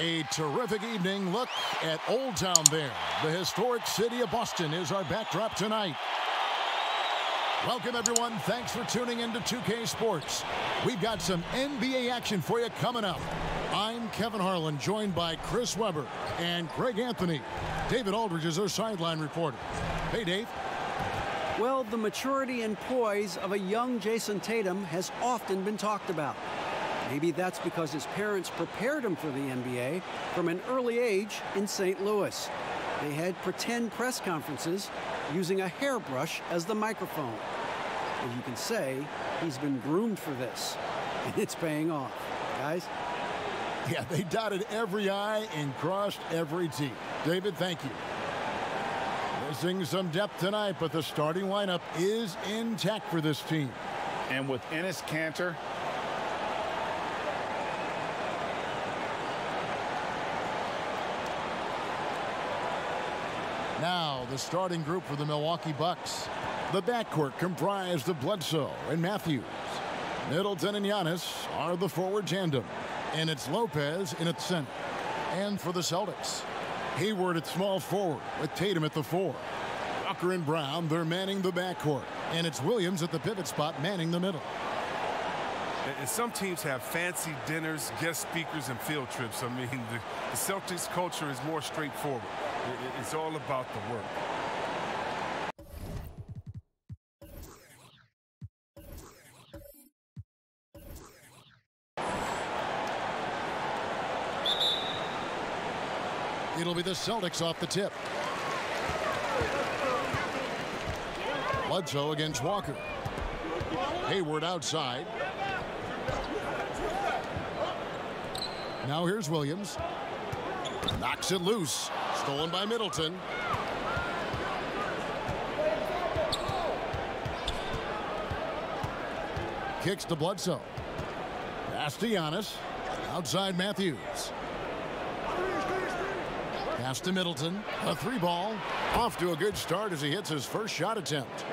A terrific evening. Look at Old Town there. The historic city of Boston is our backdrop tonight. Welcome, everyone. Thanks for tuning in to 2K Sports. We've got some NBA action for you coming up. I'm Kevin Harlan, joined by Chris Webber and Greg Anthony. David Aldridge is our sideline reporter. Hey, Dave. Well, the maturity and poise of a young Jason Tatum has often been talked about. Maybe that's because his parents prepared him for the NBA from an early age in St. Louis. They had pretend press conferences using a hairbrush as the microphone. As you can say, he's been groomed for this, and it's paying off. Guys? Yeah, they dotted every I and crossed every T. David, thank you. Missing some depth tonight, but the starting lineup is intact for this team. And with Enes Kanter, now, the starting group for the Milwaukee Bucks. The backcourt comprised of Bledsoe and Matthews. Middleton and Giannis are the forward tandem. And it's Lopez in its center. And for the Celtics, Hayward at small forward with Tatum at the 4. Walker and Brown, they're manning the backcourt. And it's Williams at the pivot spot manning the middle. And some teams have fancy dinners, guest speakers, and field trips. I mean, the Celtics culture is more straightforward. It's all about the work. It'll be the Celtics off the tip. Bledsoe against Walker. Hayward outside. Now here's Williams. Knocks it loose. Stolen by Middleton. Kicks to Bledsoe. Pass to Giannis. Outside Matthews. Pass to Middleton. A 3-ball. Off to a good start as he hits his first shot attempt.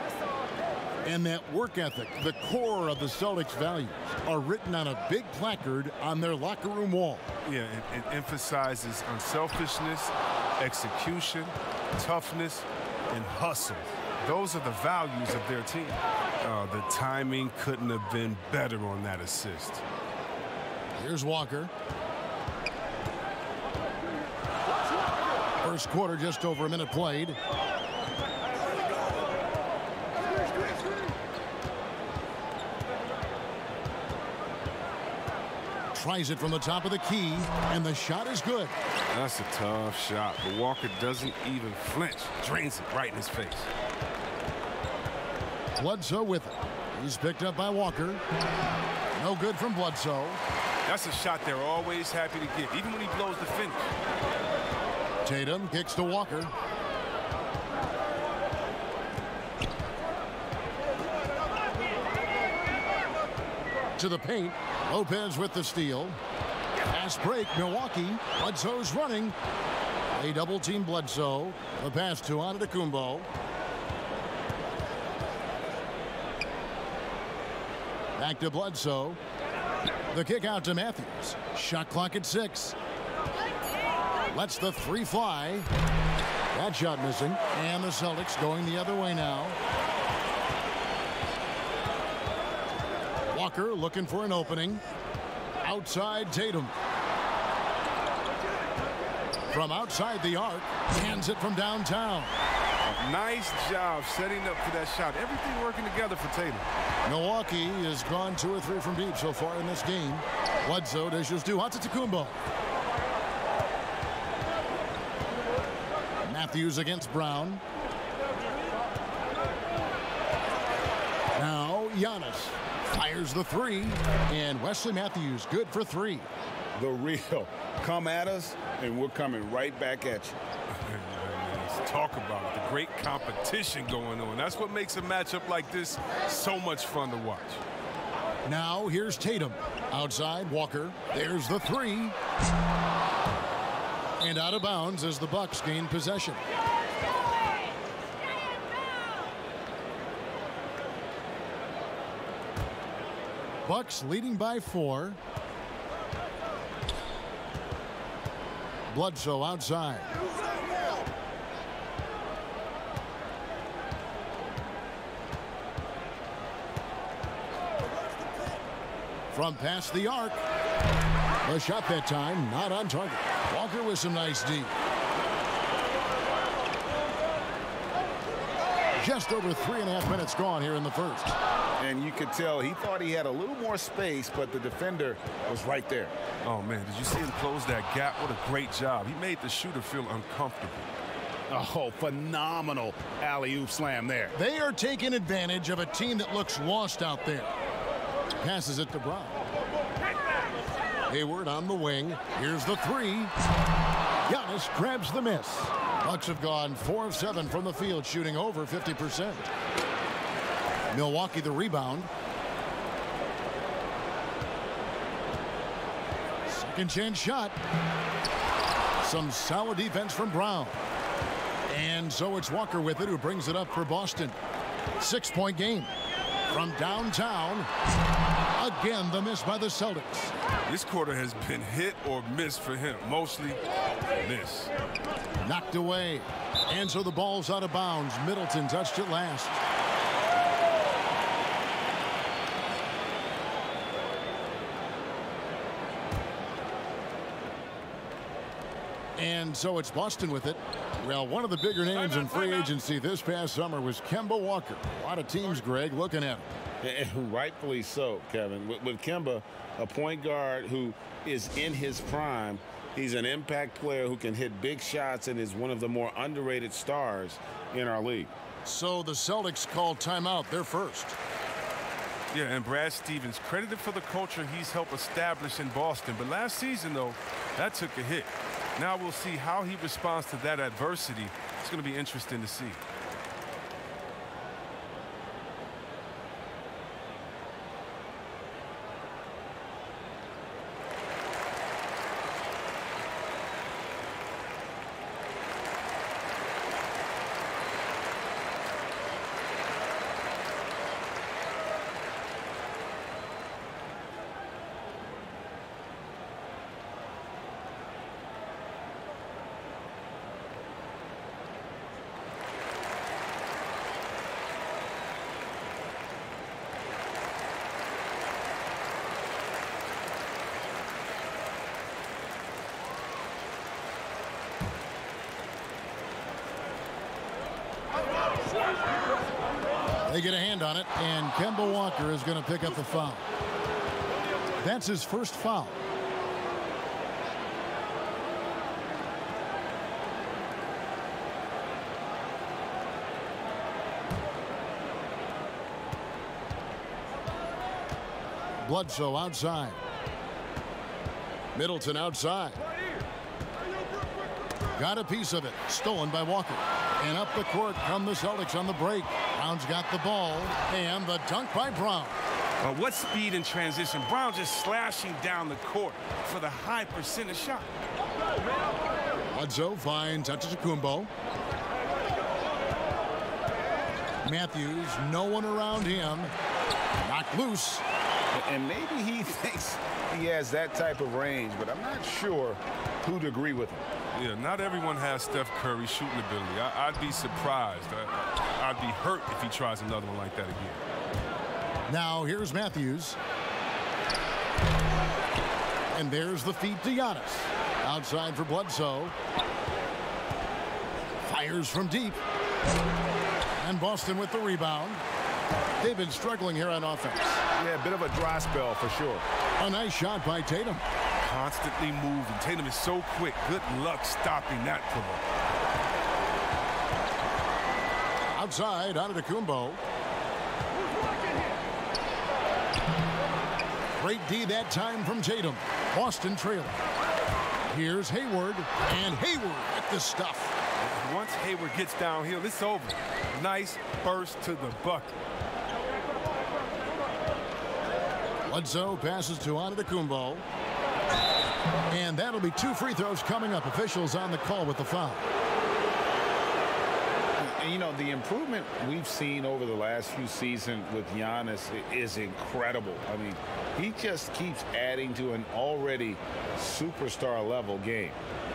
And that work ethic, the core of the Celtics' values, are written on a big placard on their locker room wall. Yeah, it emphasizes unselfishness, execution, toughness, and hustle. Those are the values of their team. The timing couldn't have been better on that assist. Here's Walker. First quarter, just over a minute played. Tries it from the top of the key, and the shot is good. That's a tough shot, but Walker doesn't even flinch. Drains it right in his face. Bledsoe with it. He's picked up by Walker. No good from Bledsoe. That's a shot they're always happy to get, even when he blows the finish. Tatum kicks to Walker. To the paint. Lopez with the steal. Pass break, Milwaukee. Bledsoe's running. They double team Bledsoe. The pass to Antetokounmpo. Back to Bledsoe. The kick out to Matthews. Shot clock at 6. Lets the 3 fly. That shot missing. And the Celtics going the other way now. Walker looking for an opening. Outside Tatum. From outside the arc. Hands it from downtown. Nice job setting up for that shot. Everything working together for Tatum. Milwaukee has gone 2 or 3 from deep so far in this game. Bledsoe dishes to Antetokounmpo. Matthews against Brown. Now Giannis fires the 3, and Wesley Matthews good for 3. the real. Come at us, and we're coming right back at you. Let's talk about it. The great competition going on. That's what makes a matchup like this so much fun to watch. Now here's Tatum. Outside, Walker. There's the 3. And out of bounds as the Bucks gain possession. Bucks leading by 4. Bledsoe outside. From past the arc. The shot that time, not on target. Walker with some nice D. Just over 3.5 minutes gone here in the first. And you could tell he thought he had a little more space, but the defender was right there. Oh, man, did you see him close that gap? What a great job. He made the shooter feel uncomfortable. Oh, phenomenal alley-oop slam there. They are taking advantage of a team that looks lost out there. Passes it to Brown. Hayward on the wing. Here's the three. Giannis grabs the miss. Bucks have gone 4 of 7 from the field, shooting over 50%. Milwaukee the rebound. Second chance shot. Some solid defense from Brown. And so it's Walker with it, who brings it up for Boston. 6-point game. From downtown, again the miss by the Celtics. This quarter has been hit or miss for him. Mostly miss. Knocked away. And so the ball's out of bounds. Middleton touched it last. And so it's Boston with it. Well, one of the bigger names in free agency this past summer was Kemba Walker. A lot of teams, Greg, looking at him. And rightfully so, Kevin. With Kemba, a point guard who is in his prime, he's an impact player who can hit big shots and is one of the more underrated stars in our league. So the Celtics called timeout. They're first. Yeah, and Brad Stevens credited for the culture he's helped establish in Boston. But last season, though, that took a hit. Now we'll see how he responds to that adversity. It's going to be interesting to see. They get a hand on it, and Kemba Walker is going to pick up the foul. That's his first foul. Bledsoe outside. Middleton outside. Got a piece of it. Stolen by Walker. And up the court come the Celtics on the break. Brown's got the ball. And the dunk by Brown. What speed in transition. Brown just slashing down the court for the high percentage shot. Bledsoe finds Antetokounmpo. Matthews, no one around him. Knocked loose. And maybe he thinks he has that type of range, but I'm not sure who'd agree with him. Yeah, not everyone has Steph Curry's shooting ability. I'd be surprised. I'd be hurt if he tries another one like that again. Now here's Matthews. And there's the feed to Giannis. Outside for Bledsoe. Fires from deep. And Boston with the rebound. They've been struggling here on offense. Yeah, a bit of a dry spell for sure. A nice shot by Tatum. Constantly moving. Tatum is so quick. Good luck stopping that promote. Outside, Antetokounmpo. Great D that time from Tatum. Boston trailing. Here's Hayward, and Hayward at the stuff. Once Hayward gets downhill, it's over. Nice burst to the bucket. Bledsoe passes to Antetokounmpo. And that'll be 2 free throws coming up. Officials on the call with the foul. And, you know, the improvement we've seen over the last few seasons with Giannis is incredible. I mean, he just keeps adding to an already superstar-level game.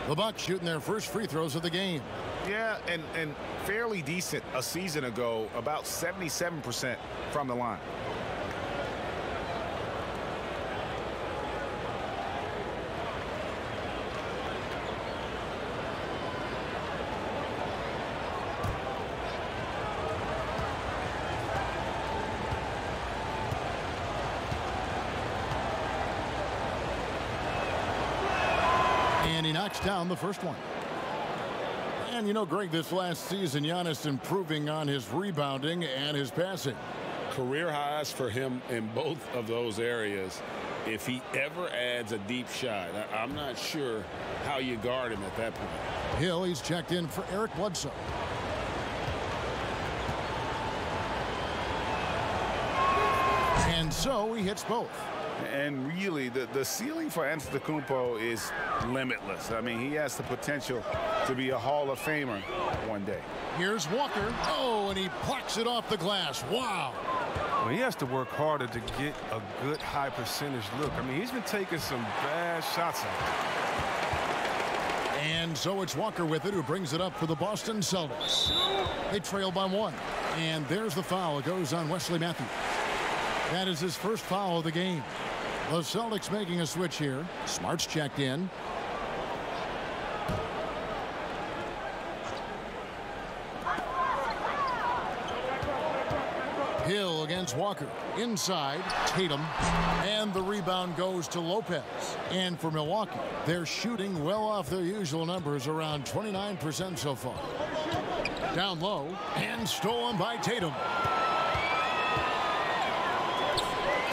The Bucks shooting their first free throws of the game. Yeah, and fairly decent a season ago, about 77% from the line. And he knocks down the first one. And you know, Greg, this last season, Giannis improving on his rebounding and his passing. Career highs for him in both of those areas. If he ever adds a deep shot, I'm not sure how you guard him at that point. Hill, he's checked in for Eric Bledsoe. And so he hits both. And really, the ceiling for Antetokounmpo is limitless. I mean, he has the potential to be a Hall of Famer one day. Here's Walker. Oh, and he plucks it off the glass. Wow. Well, he has to work harder to get a good high percentage look. I mean, he's been taking some bad shots. And so it's Walker with it, who brings it up for the Boston Celtics. They trail by one. And there's the foul. It goes on Wesley Matthews. That is his first foul of the game. The Celtics making a switch here. Smart's checked in. Hill against Walker. Inside, Tatum. And the rebound goes to Lopez. And for Milwaukee, they're shooting well off their usual numbers, around 29% so far. Down low, and stolen by Tatum.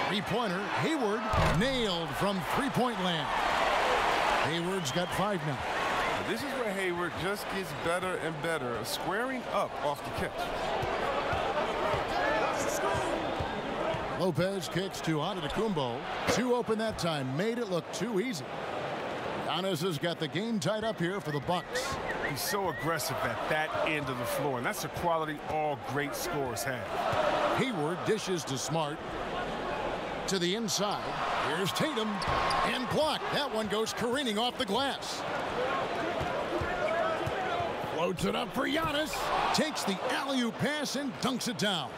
Three-pointer, Hayward, nailed from three-point land. Hayward's got 5 now. This is where Hayward just gets better and better, squaring up off the catch. Lopez kicks to Antetokounmpo. 2 open that time, made it look too easy. Giannis has got the game tied up here for the Bucks. He's so aggressive at that end of the floor, and that's a quality all great scorers have. Hayward dishes to Smart. To the inside. Here's Tatum. And blocked. That one goes careening off the glass. Floats it up for Giannis. Takes the alley-oop pass and dunks it down.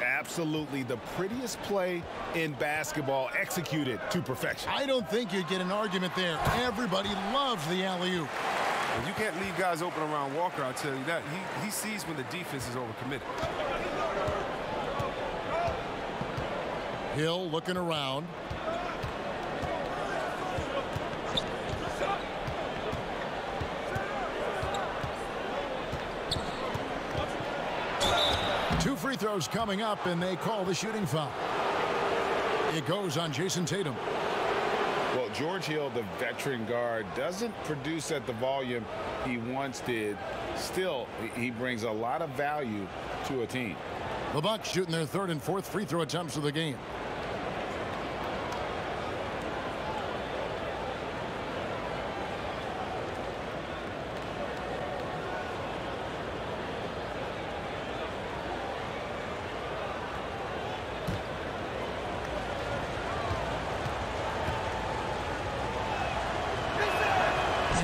Absolutely the prettiest play in basketball, executed to perfection. I don't think you'd get an argument there. Everybody loves the alley-oop. And you can't leave guys open around Walker, I'll tell you that. He sees when the defense is overcommitted. Hill looking around. Two free throws coming up, and they call the shooting foul. It goes on Jason Tatum. Well, George Hill, the veteran guard, doesn't produce at the volume he once did. Still, he brings a lot of value to a team. The Bucks shooting their 3rd and 4th free throw attempts of the game.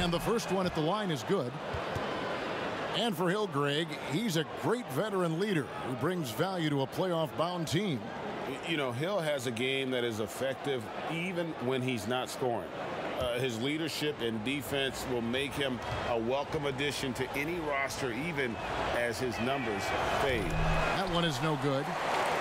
And the first one at the line is good. And for Hill, Greg, he's a great veteran leader who brings value to a playoff-bound team. You know, Hill has a game that is effective even when he's not scoring. His leadership and defense will make him a welcome addition to any roster, even as his numbers fade. That one is no good.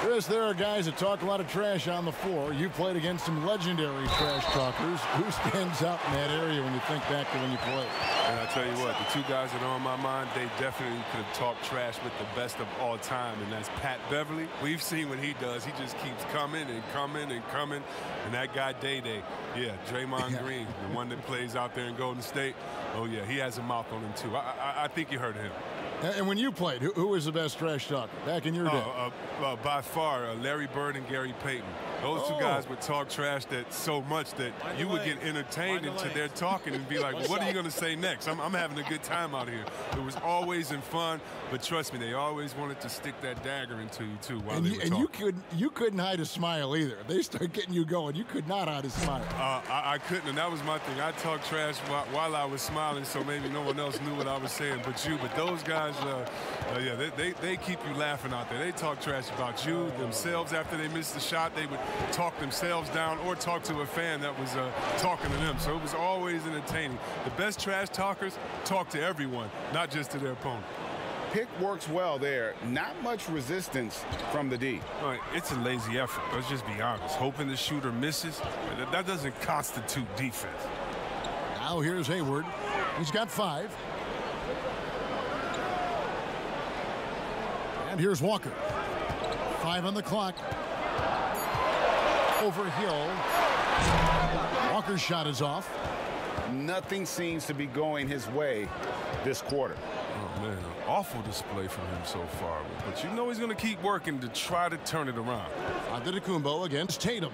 Chris, there are guys that talk a lot of trash on the floor. You played against some legendary trash talkers. Who stands out in that area when you think back to when you played? And I'll tell you what, the 2 guys that are on my mind, they definitely could have talked trash with the best of all time, and that's Pat Beverly. We've seen what he does. He just keeps coming and coming and coming. And that guy, Day-Day, yeah, Draymond Green, the one that plays out there in Golden State, oh, yeah, he has a mouth on him, too. I think you heard of him. And when you played, who was the best trash talker back in your day? By far, Larry Bird and Gary Payton. Those two guys would talk trash that so much that you would get entertained into their talking and be like, what are you going to say next? I'm having a good time out here. It was always in fun, but trust me, they always wanted to stick that dagger into you, too, while they were talking. And you couldn't hide a smile either. They start getting you going. You could not hide a smile. I couldn't, and that was my thing. I talked trash while I was smiling, so maybe no one else knew what I was saying but you. But those guys, yeah, they keep you laughing out there. They talk trash about you, themselves. After they missed the shot, they would talk themselves down or talk to a fan that was talking to them. So it was always entertaining. The best trash talkers talk to everyone, not just to their opponent. Pick works well there. Not much resistance from the D. Right, it's a lazy effort. Let's just be honest. Hoping the shooter misses, that doesn't constitute defense. Now here's Hayward. He's got 5. And here's Walker. 5 on the clock. Over Hill. Walker's shot is off. Nothing seems to be going his way this quarter. Oh, man, an awful display from him so far. But you know he's going to keep working to try to turn it around. Antetokounmpo against Tatum.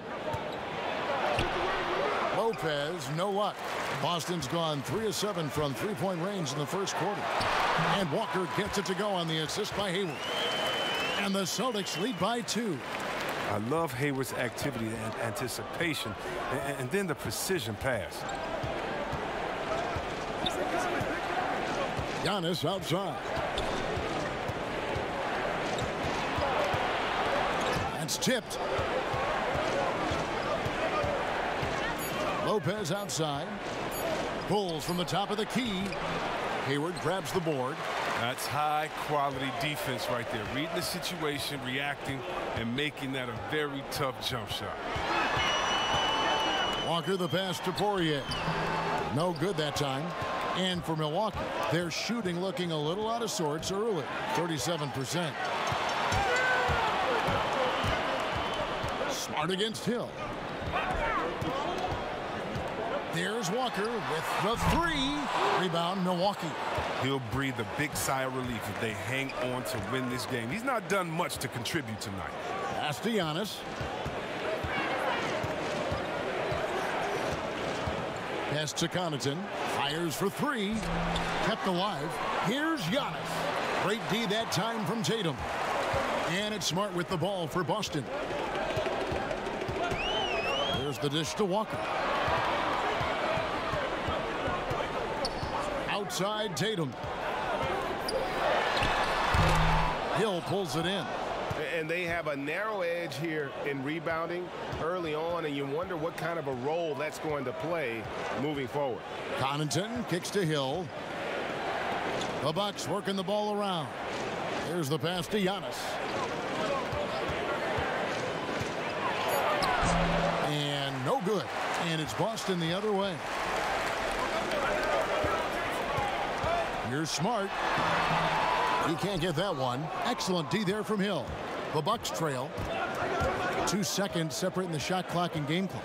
Lopez, no luck. Boston's gone 3 of 7 from three-point range in the first quarter. And Walker gets it to go on the assist by Hayward. And the Celtics lead by 2. I love Hayward's activity and anticipation, and then the precision pass. Giannis outside. That's tipped. Lopez outside. Pulls from the top of the key. Hayward grabs the board. That's high-quality defense right there. Reading the situation, reacting, and making that a very tough jump shot. Walker the pass to Poirier. No good that time. And for Milwaukee, their shooting looking a little out of sorts early, 37%. Smart against Hill. There's Walker with the 3. Rebound, Milwaukee. He'll breathe a big sigh of relief if they hang on to win this game. He's not done much to contribute tonight. Pass to Giannis. Pass to Connaughton. Fires for 3. Kept alive. Here's Giannis. Great D that time from Tatum. And it's Smart with the ball for Boston. There's the dish to Walker. Outside Tatum. Hill pulls it in. And they have a narrow edge here in rebounding early on, and you wonder what kind of a role that's going to play moving forward. Connaughton kicks to Hill. The Bucks working the ball around. Here's the pass to Giannis. And no good. And it's Boston the other way. Here's Smart. He can't get that one. Excellent D there from Hill. The Bucks trail. 2 seconds separating the shot clock and game clock.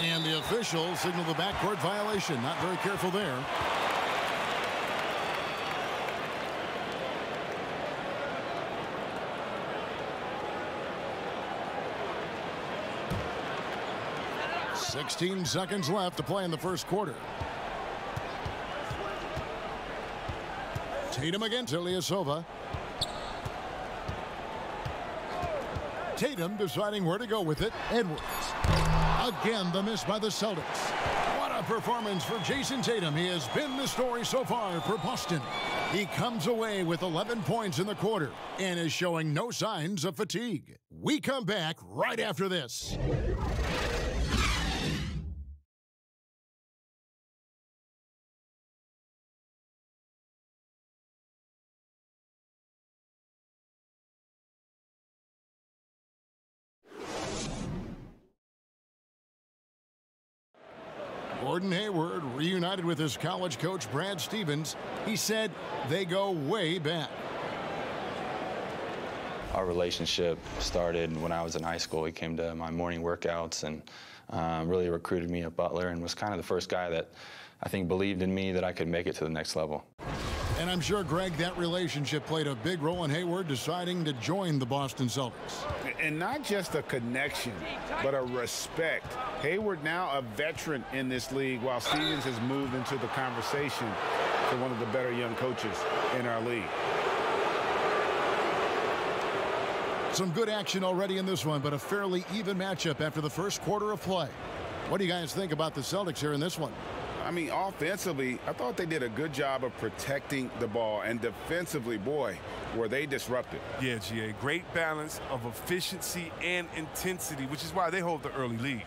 And the officials signal the backcourt violation. Not very careful there. "16 seconds left to play in the first quarter. Tatum against Ilyasova. Tatum deciding where to go with it. Edwards. Again, the miss by the Celtics. What a performance for Jason Tatum. He has been the story so far for Boston. He comes away with 11 points in the quarter and is showing no signs of fatigue. We come back right after this. Gordon Hayward reunited with his college coach Brad Stevens. He said they go way back. Our relationship started when I was in high school. He came to my morning workouts and really recruited me at Butler and was kind of the first guy that I think believed in me that I could make it to the next level. And I'm sure, Greg, that relationship played a big role in Hayward deciding to join the Boston Celtics. And not just a connection, but a respect. Hayward now a veteran in this league, while Stevens has moved into the conversation for one of the better young coaches in our league. Some good action already in this one, but a fairly even matchup after the first quarter of play. What do you guys think about the Celtics here in this one? I mean, offensively, I thought they did a good job of protecting the ball, and defensively, boy, were they disruptive. Yeah, GA, great balance of efficiency and intensity, which is why they hold the early lead.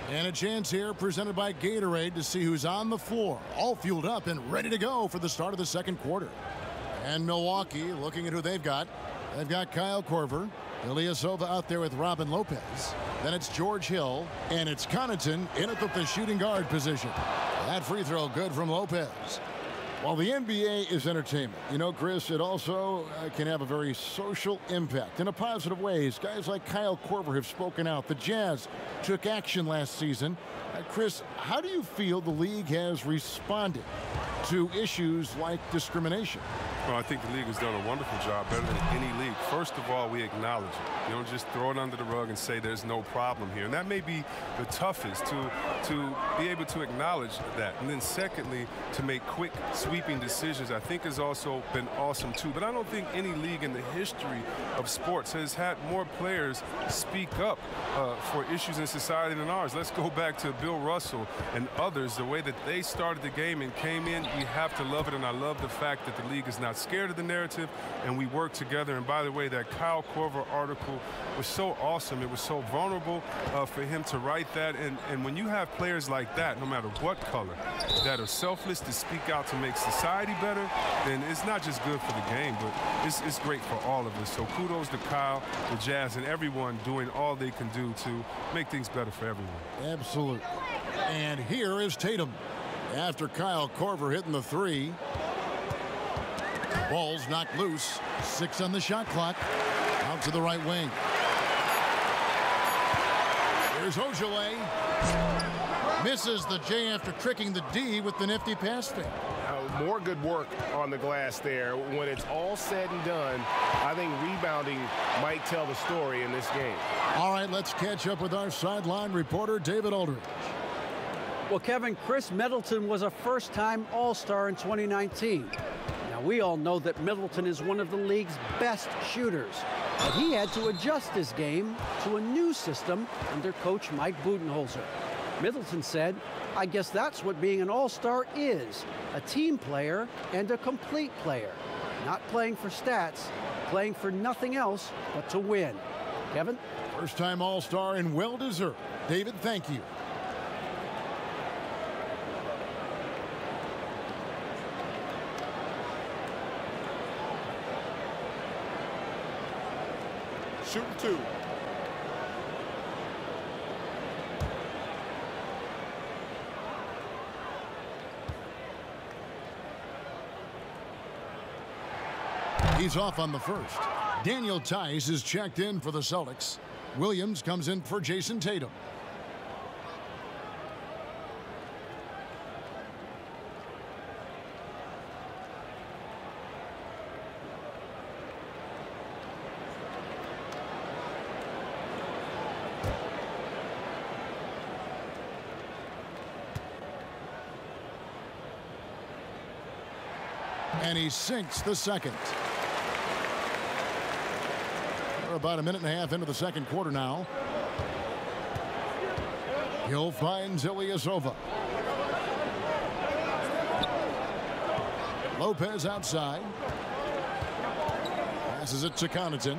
And a chance here presented by Gatorade to see who's on the floor, all fueled up and ready to go for the start of the second quarter. And Milwaukee, looking at who they've got Kyle Korver, Ilyasova out there with Robin Lopez. Then it's George Hill, and it's Connaughton in at the shooting guard position. That free throw good from Lopez. While the NBA is entertainment, you know, Chris, it also can have a very social impact in a positive ways. Guys like Kyle Korver have spoken out. The Jazz took action last season. Chris, how do you feel the league has responded to issues like discrimination? Well, I think the league has done a wonderful job, better than any league. First of all, we acknowledge it. You don't just throw it under the rug and say there's no problem here. And that may be the toughest, to be able to acknowledge that. And then secondly, to make quick, sweeping decisions, I think has also been awesome too. But I don't think any league in the history of sports has had more players speak up for issues in society than ours. Let's go back to Bill Russell and others, the way that they started the game and came in. We have to love it, and I love the fact that the league is not scared of the narrative, and we work together. And by the way, that Kyle Korver article was so awesome. It was so vulnerable for him to write that. And when you have players like that, no matter what color, that are selfless to speak out to make society better, then it's not just good for the game, but it's great for all of us. So kudos to Kyle, the Jazz, and everyone doing all they can do to make things better for everyone. Absolutely. And here is Tatum. After Kyle Korver hitting the three, ball's knocked loose. 6 on the shot clock. Out to the right wing. Here's Ojale. Misses the J after tricking the D with the nifty pass fake. More good work on the glass there. When it's all said and done, I think rebounding might tell the story in this game. All right, let's catch up with our sideline reporter, David Aldridge. Well, Kevin, Chris Middleton was a first-time All-Star in 2019. Now, we all know that Middleton is one of the league's best shooters, but he had to adjust his game to a new system under coach Mike Budenholzer. Middleton said, "I guess that's what being an all-star is, a team player and a complete player. Not playing for stats, playing for nothing else but to win." Kevin? First-time all-star and well-deserved. David, thank you. Shooting 2. He's off on the first. Daniel Tice is checked in for the Celtics. Williams comes in for Jason Tatum. And he sinks the second. We're about a minute and a half into the second quarter now. Hill finds Ilyasova. Lopez outside. Passes it to Connaughton.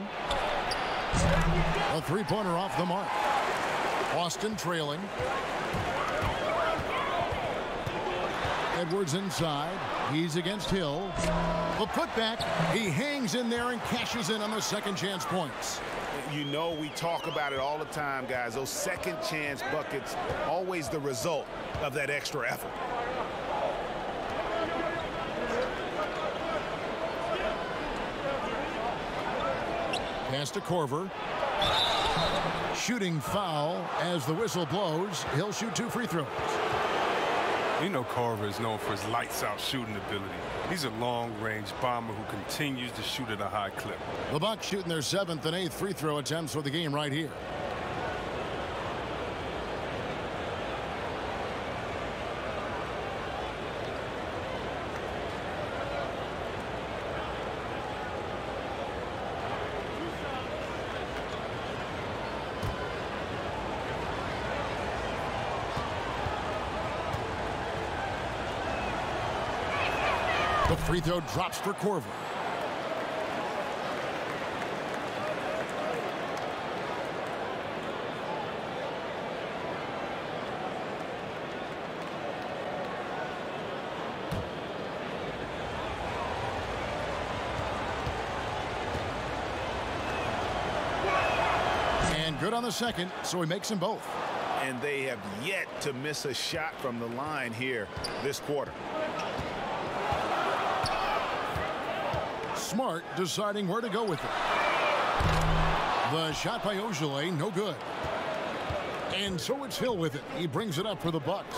A three-pointer off the mark. Boston trailing. Edwards inside. He's against Hill. The putback. He hangs in there and cashes in on the second chance points. You know, we talk about it all the time, guys. Those second chance buckets, always the result of that extra effort. Pass to Korver. Shooting foul as the whistle blows. He'll shoot 2 free throws. You know Carver is known for his lights-out shooting ability. He's a long-range bomber who continues to shoot at a high clip. The Bucks shooting their 7th and 8th free throw attempts for the game right here. The free throw drops for Corver. And good on the second, so he makes them both. And they have yet to miss a shot from the line here this quarter. Smart deciding where to go with it. The shot by Ogilvy, no good. And so it's Hill with it. He brings it up for the Bucks.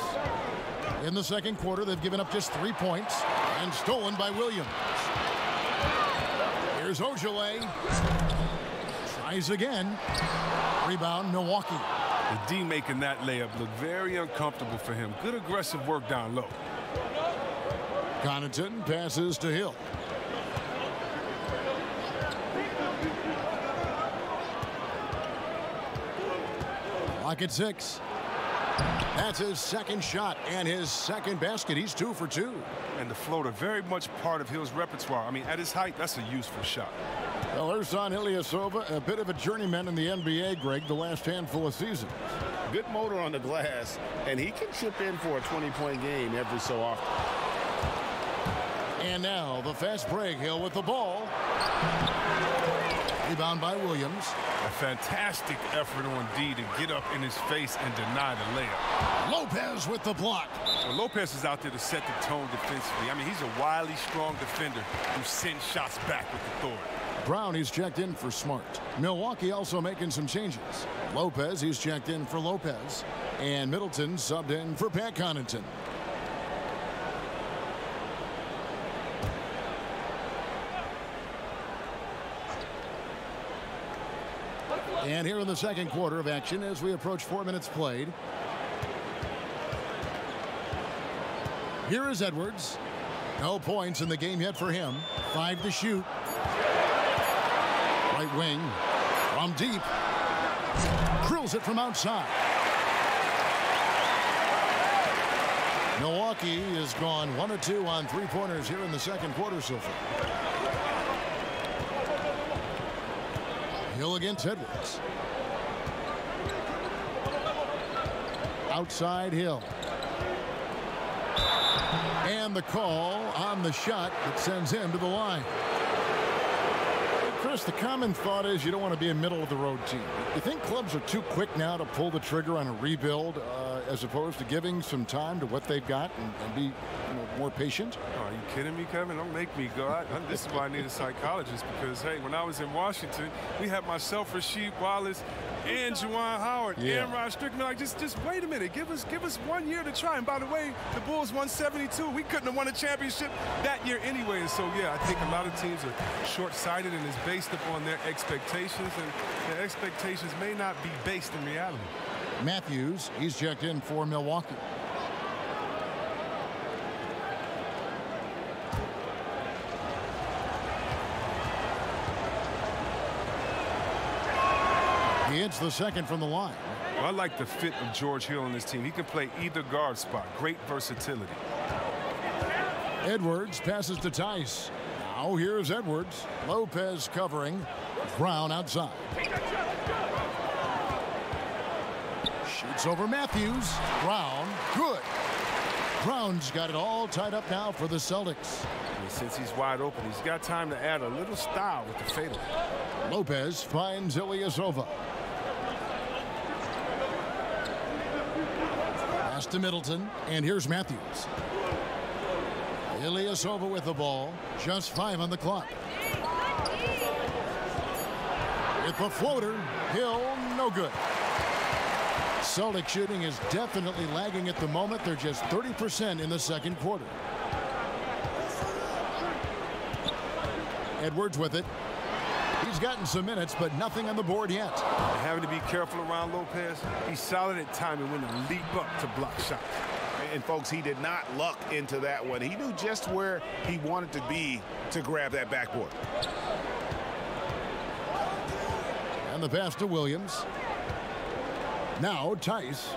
In the second quarter, they've given up just 3 points and stolen by Williams. Here's Ogilvy. Tries again. Rebound, Milwaukee. The D making that layup look very uncomfortable for him. Good aggressive work down low. Connaughton passes to Hill. Lock at 6. That's his second shot and his second basket. He's 2 for 2. And the floater, very much part of Hill's repertoire. I mean, at his height, that's a useful shot. Well, Ersan Ilyasova, a bit of a journeyman in the NBA, Greg, the last handful of seasons. Good motor on the glass, and he can chip in for a 20-point game every so often. And now the fast break. Hill with the ball. Rebound by Williams. A fantastic effort on D to get up in his face and deny the layup. Lopez with the block. Well, Lopez is out there to set the tone defensively. I mean, he's a wily, strong defender who sends shots back with authority. Brown, he's checked in for Smart. Milwaukee also making some changes. Lopez, he's checked in for Lopez. And Middleton subbed in for Pat Connaughton. And here in the second quarter of action as we approach 4 minutes played. Here is Edwards. No points in the game yet for him. 5 to shoot. Right wing. From deep. Drills it from outside. Milwaukee has gone 1 of 2 on 3-pointers here in the second quarter so far. Hill against Edwards. Outside Hill. And the call on the shot that sends him to the line. Chris, the common thought is you don't want to be a middle-of-the-road team. You think clubs are too quick now to pull the trigger on a rebuild as opposed to giving some time to what they've got and be more patient? Oh, are you kidding me, Kevin? Don't make me go. This is why I need a psychologist because, hey, when I was in Washington, we had myself, Rasheed Wallace, and Juwan Howard, and Rod Strickland. Like, just wait a minute. Give us 1 year to try. And by the way, the Bulls won 72. We couldn't have won a championship that year anyway. And so, yeah, I think a lot of teams are short-sighted and it's based upon their expectations, and their expectations may not be based in reality. Matthews, he's checked in for Milwaukee. He hits the second from the line. Well, I like the fit of George Hill on this team. He can play either guard spot. Great versatility. Edwards passes to Tice. Now here's Edwards. Lopez covering. Brown outside. Shoots over Matthews. Brown, good. Brown's got it all tied up now for the Celtics. And since he's wide open, he's got time to add a little style with the fadeaway. Lopez finds Ilyasova. Pass to Middleton, and here's Matthews. Ilyasova with the ball. Just 5 on the clock. With the floater, Hill, no good. Celtic shooting is definitely lagging at the moment. They're just 30% in the second quarter. Edwards with it. He's gotten some minutes, but nothing on the board yet. Having to be careful around Lopez. He's solid at timing when to leap up to block shots. And, folks, he did not luck into that one. He knew just where he wanted to be to grab that backboard. And the pass to Williams. Now Tice.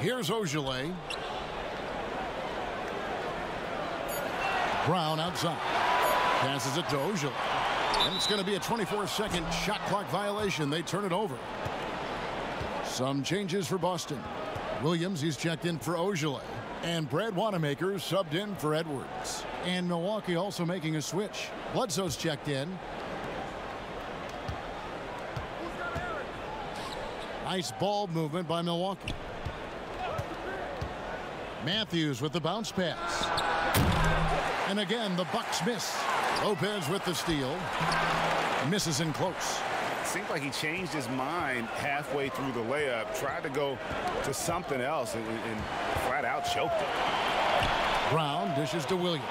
Here's Ogilvy. Brown outside. Passes it to Ogilvy. And it's going to be a 24-second shot clock violation. They turn it over. Some changes for Boston. Williams, he's checked in for Ogilvy. And Brad Wanamaker subbed in for Edwards. And Milwaukee also making a switch. Bledsoe's checked in. Nice ball movement by Milwaukee. Matthews with the bounce pass. And again, the Bucks miss. Lopez with the steal. Misses in close. Seems like he changed his mind halfway through the layup, tried to go to something else, and flat out choked it. Brown dishes to Williams.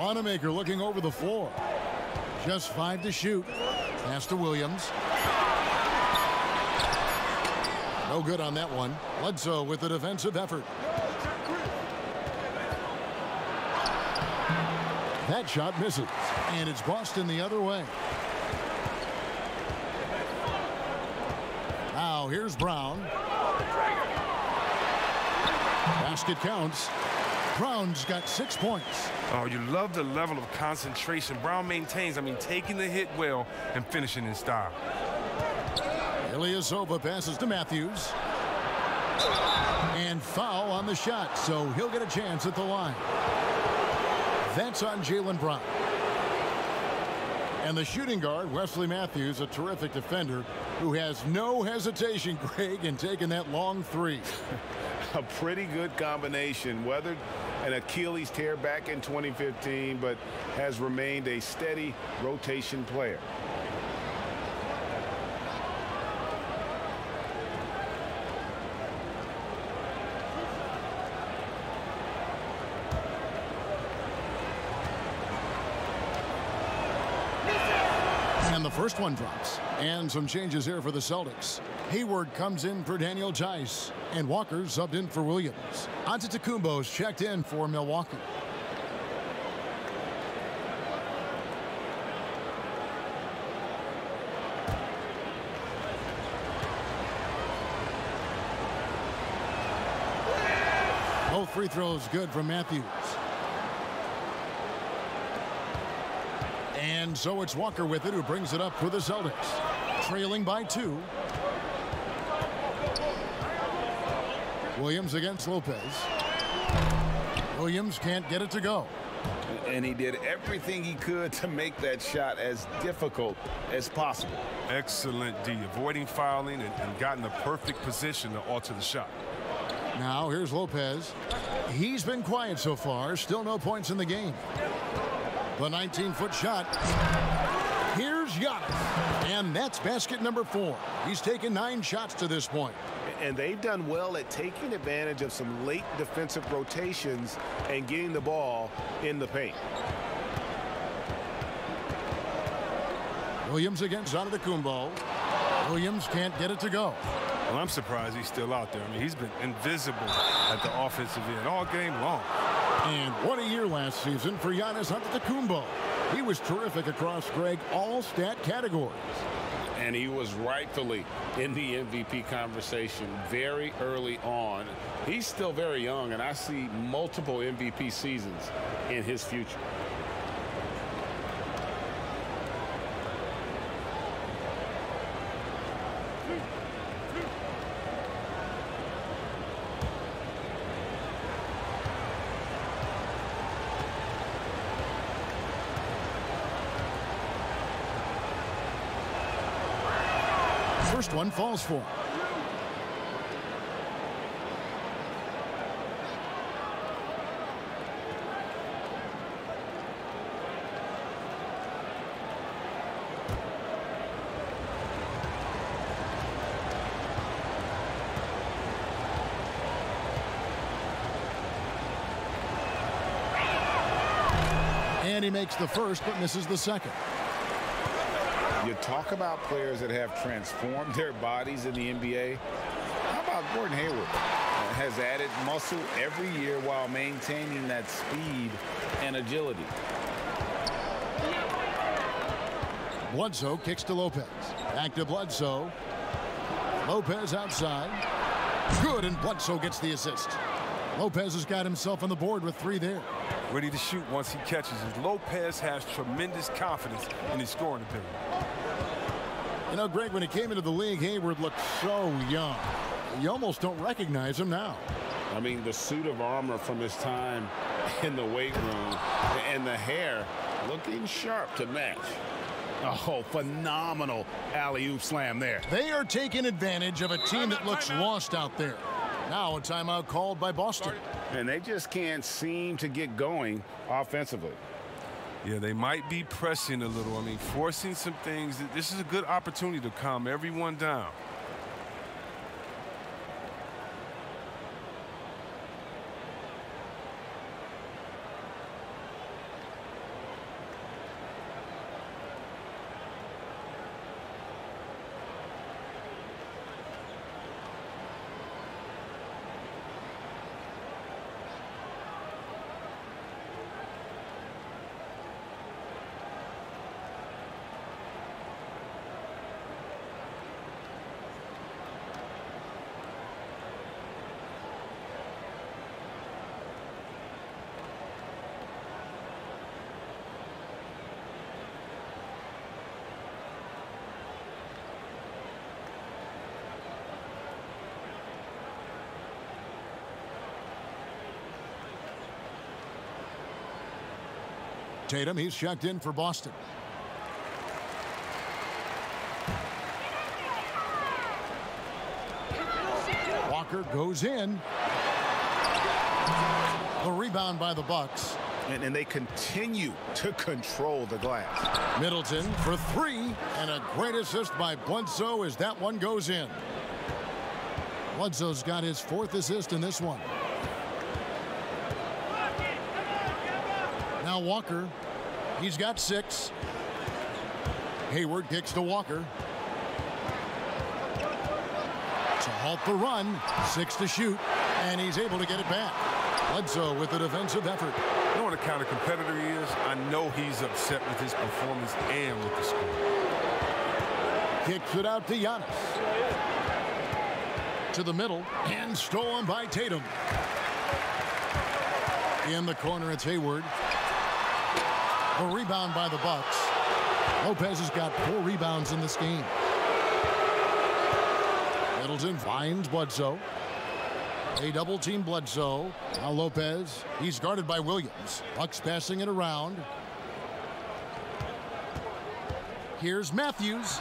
Wanamaker looking over the floor. Just 5 to shoot. Pass to Williams. No good on that one. Bledsoe with the defensive effort. That shot misses. And it's Boston the other way. Now here's Brown. Basket counts. Brown's got 6 points. Oh, you love the level of concentration Brown maintains. I mean, taking the hit well and finishing in style. Ilyasova passes to Matthews. And foul on the shot, so he'll get a chance at the line. That's on Jaylen Brown. And the shooting guard, Wesley Matthews, a terrific defender who has no hesitation, Greg, in taking that long three. A pretty good combination. Weathered an Achilles tear back in 2015, but has remained a steady rotation player. And the first one drops. And some changes here for the Celtics. Hayward comes in for Daniel Tice. And Walker subbed in for Williams. Antetokounmpo's checked in for Milwaukee. Both free throws good from Matthews. And so it's Walker with it, who brings it up for the Celtics. Trailing by 2. Williams against Lopez. Williams can't get it to go. And he did everything he could to make that shot as difficult as possible. Excellent D, avoiding fouling and got in the perfect position to alter the shot. Now here's Lopez. He's been quiet so far. Still no points in the game. The 19-foot shot. Here's Giannis. And that's basket number 4. He's taken 9 shots to this point. And they've done well at taking advantage of some late defensive rotations and getting the ball in the paint. Williams against Antetokounmpo. Williams can't get it to go. Well, I'm surprised he's still out there. I mean, he's been invisible at the offensive end all game long. And what a year last season for Giannis Antetokounmpo. He was terrific across, Greg, all stat categories. And he was rightfully in the MVP conversation very early on. He's still very young, and I see multiple MVP seasons in his future. First one falls for him. And he makes the first but misses the second. You talk about players that have transformed their bodies in the NBA. How about Gordon Hayward? Has added muscle every year while maintaining that speed and agility. Bledsoe kicks to Lopez. Back to Bledsoe. Lopez outside. Good, and Bledsoe gets the assist. Lopez has got himself on the board with 3 there. Ready to shoot once he catches it. Lopez has tremendous confidence in his scoring ability. You know, Greg, when he came into the league, Hayward looked so young. You almost don't recognize him now. I mean, the suit of armor from his time in the weight room and the hair looking sharp to match. Oh, phenomenal alley-oop slam there. They are taking advantage of a team that looks lost out there. Now a timeout called by Boston. And they just can't seem to get going offensively. Yeah, they might be pressing a little. I mean, forcing some things. This is a good opportunity to calm everyone down. Tatum, he's checked in for Boston. Walker goes in. The rebound by the Bucks. And they continue to control the glass. Middleton for 3, and a great assist by Bledsoe as that one goes in. Bledsoe's got his 4th assist in this one. Now Walker, he's got 6. Hayward kicks to Walker. To halt the run, 6 to shoot, and he's able to get it back. Bledsoe with the defensive effort. You know what a counter competitor he is? I know he's upset with his performance and with the score. Kicks it out to Giannis. To the middle, and stolen by Tatum. In the corner, it's Hayward. A rebound by the Bucks. Lopez has got 4 rebounds in this game. Middleton finds Bledsoe. A double team Bledsoe. Now Lopez. He's guarded by Williams. Bucks passing it around. Here's Matthews.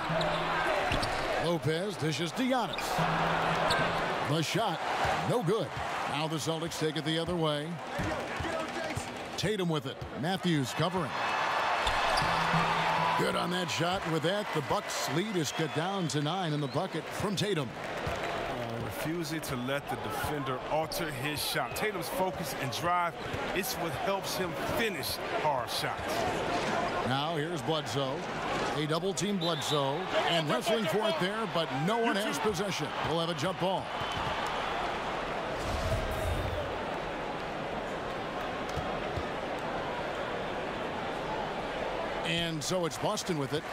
Lopez dishes to Giannis. The shot, no good. Now the Celtics take it the other way. Tatum with it. Matthews covering. Good on that shot. With that, the Bucks lead is cut down to 9 in the bucket from Tatum. Refusing to let the defender alter his shot. Tatum's focus and drive, it's what helps him finish hard shots. Now here's Bledsoe. A double team Bledsoe. And wrestling for it there, but no one has possession. We'll have a jump ball. And so it's Boston with it.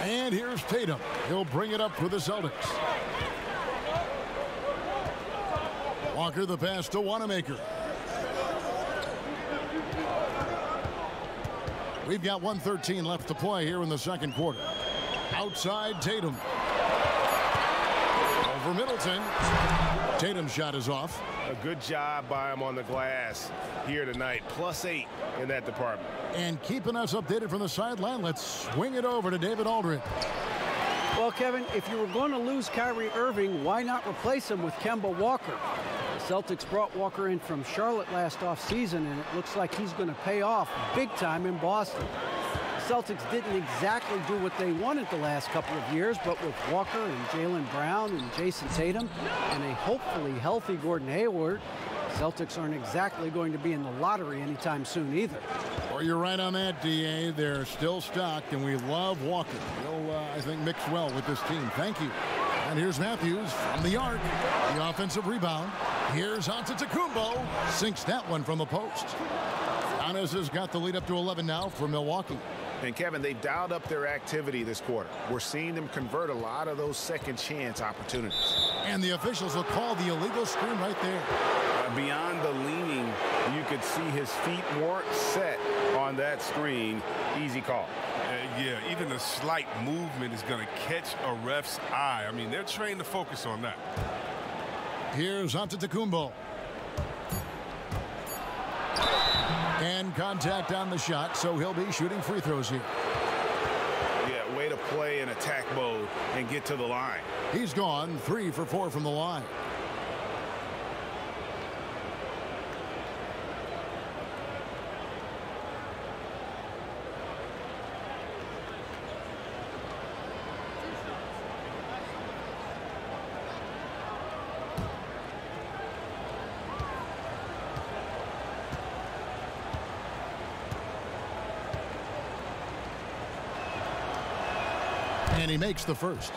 And here's Tatum. He'll bring it up for the Celtics. Walker the pass to Wanamaker. We've got 1:13 left to play here in the second quarter. Outside Tatum. Over Middleton. Tatum's shot is off. A good job by him on the glass here tonight. +8 in that department. And keeping us updated from the sideline, let's swing it over to David Aldridge. Well, Kevin, if you were going to lose Kyrie Irving, why not replace him with Kemba Walker? The Celtics brought Walker in from Charlotte last offseason, and it looks like he's going to pay off big time in Boston. The Celtics didn't exactly do what they wanted the last couple of years, but with Walker and Jaylen Brown and Jason Tatum and a hopefully healthy Gordon Hayward, Celtics aren't exactly going to be in the lottery anytime soon either. Well, you're right on that, D.A. They're still stocked, and we love Walker. He'll, I think, mix well with this team. Thank you. And here's Matthews from the arc. The offensive rebound. Here's Antetokounmpo. Sinks that one from the post. Giannis has got the lead up to 11 now for Milwaukee. And, Kevin, they've dialed up their activity this quarter. We're seeing them convert a lot of those second chance opportunities. And the officials will call the illegal screen right there. Beyond the leaning, you could see his feet weren't set on that screen. Easy call. Yeah, even a slight movement is going to catch a ref's eye. I mean, they're trained to focus on that. Here's Antetokounmpo. And contact on the shot, so he'll be shooting free throws here. Yeah, way to play in attack mode and get to the line. He's gone 3 for 4 from the line. And he makes the first.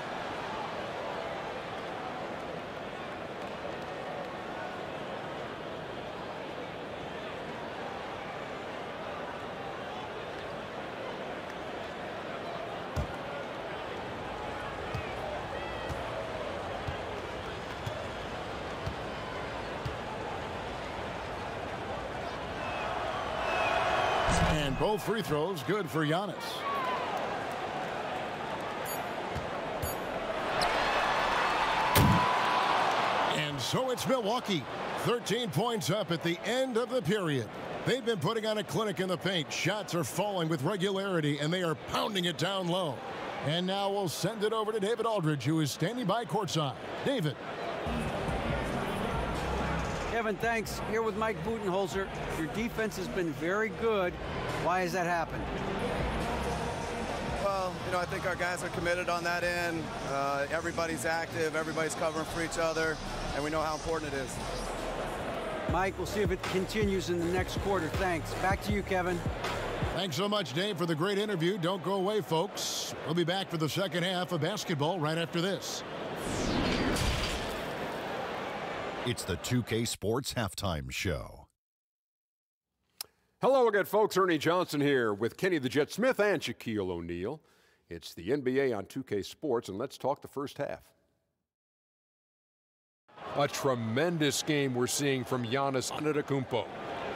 And both free throws good for Giannis. So it's Milwaukee, 13 points up at the end of the period. They've been putting on a clinic in the paint. Shots are falling with regularity, and they are pounding it down low. And now we'll send it over to David Aldridge, who is standing by courtside. David. Kevin, thanks. Here with Mike Budenholzer. Your defense has been very good. Why has that happened? Well, you know, I think our guys are committed on that end. Everybody's active. Everybody's covering for each other. And we know how important it is. Mike, we'll see if it continues in the next quarter. Thanks. Back to you, Kevin. Thanks so much, Dave, for the great interview. Don't go away, folks. We'll be back for the second half of basketball right after this. It's the 2K Sports Halftime Show. Hello again, folks. Ernie Johnson here with Kenny the Jet Smith and Shaquille O'Neal. It's the NBA on 2K Sports, and let's talk the first half. A tremendous game we're seeing from Giannis Antetokounmpo.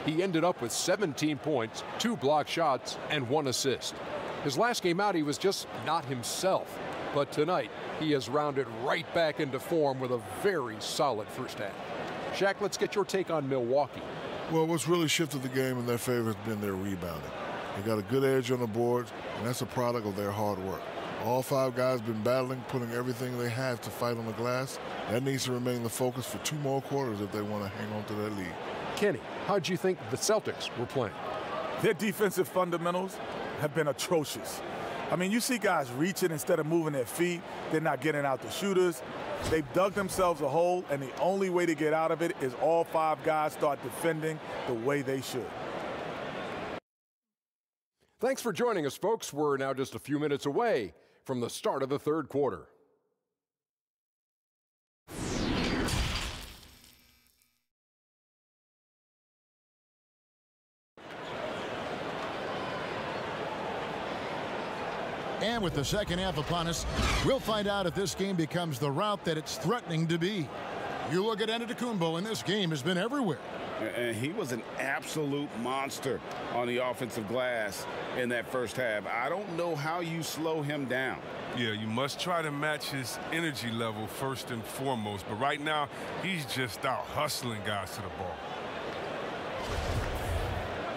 He ended up with 17 points, 2 blocked shots, and 1 assist. His last game out, he was just not himself. But tonight, he has rounded right back into form with a very solid first half. Shaq, let's get your take on Milwaukee. Well, what's really shifted the game in their favor has been their rebounding. They got a good edge on the boards, and that's a product of their hard work. All 5 guys been battling, putting everything they have to fight on the glass. That needs to remain the focus for 2 more quarters if they want to hang on to their lead. Kenny, how'd you think the Celtics were playing? Their defensive fundamentals have been atrocious. I mean, you see guys reaching instead of moving their feet. They're not getting out the shooters. They've dug themselves a hole, and the only way to get out of it is all 5 guys start defending the way they should. Thanks for joining us, folks. We're now just a few minutes away from the start of the third quarter. And with the second half upon us, we'll find out if this game becomes the route that it's threatening to be. You look at Antetokounmpo, and this game has been everywhere. And he was an absolute monster on the offensive glass in that first half. I don't know how you slow him down. Yeah, you must try to match his energy level first and foremost. But right now, he's just out hustling guys to the ball.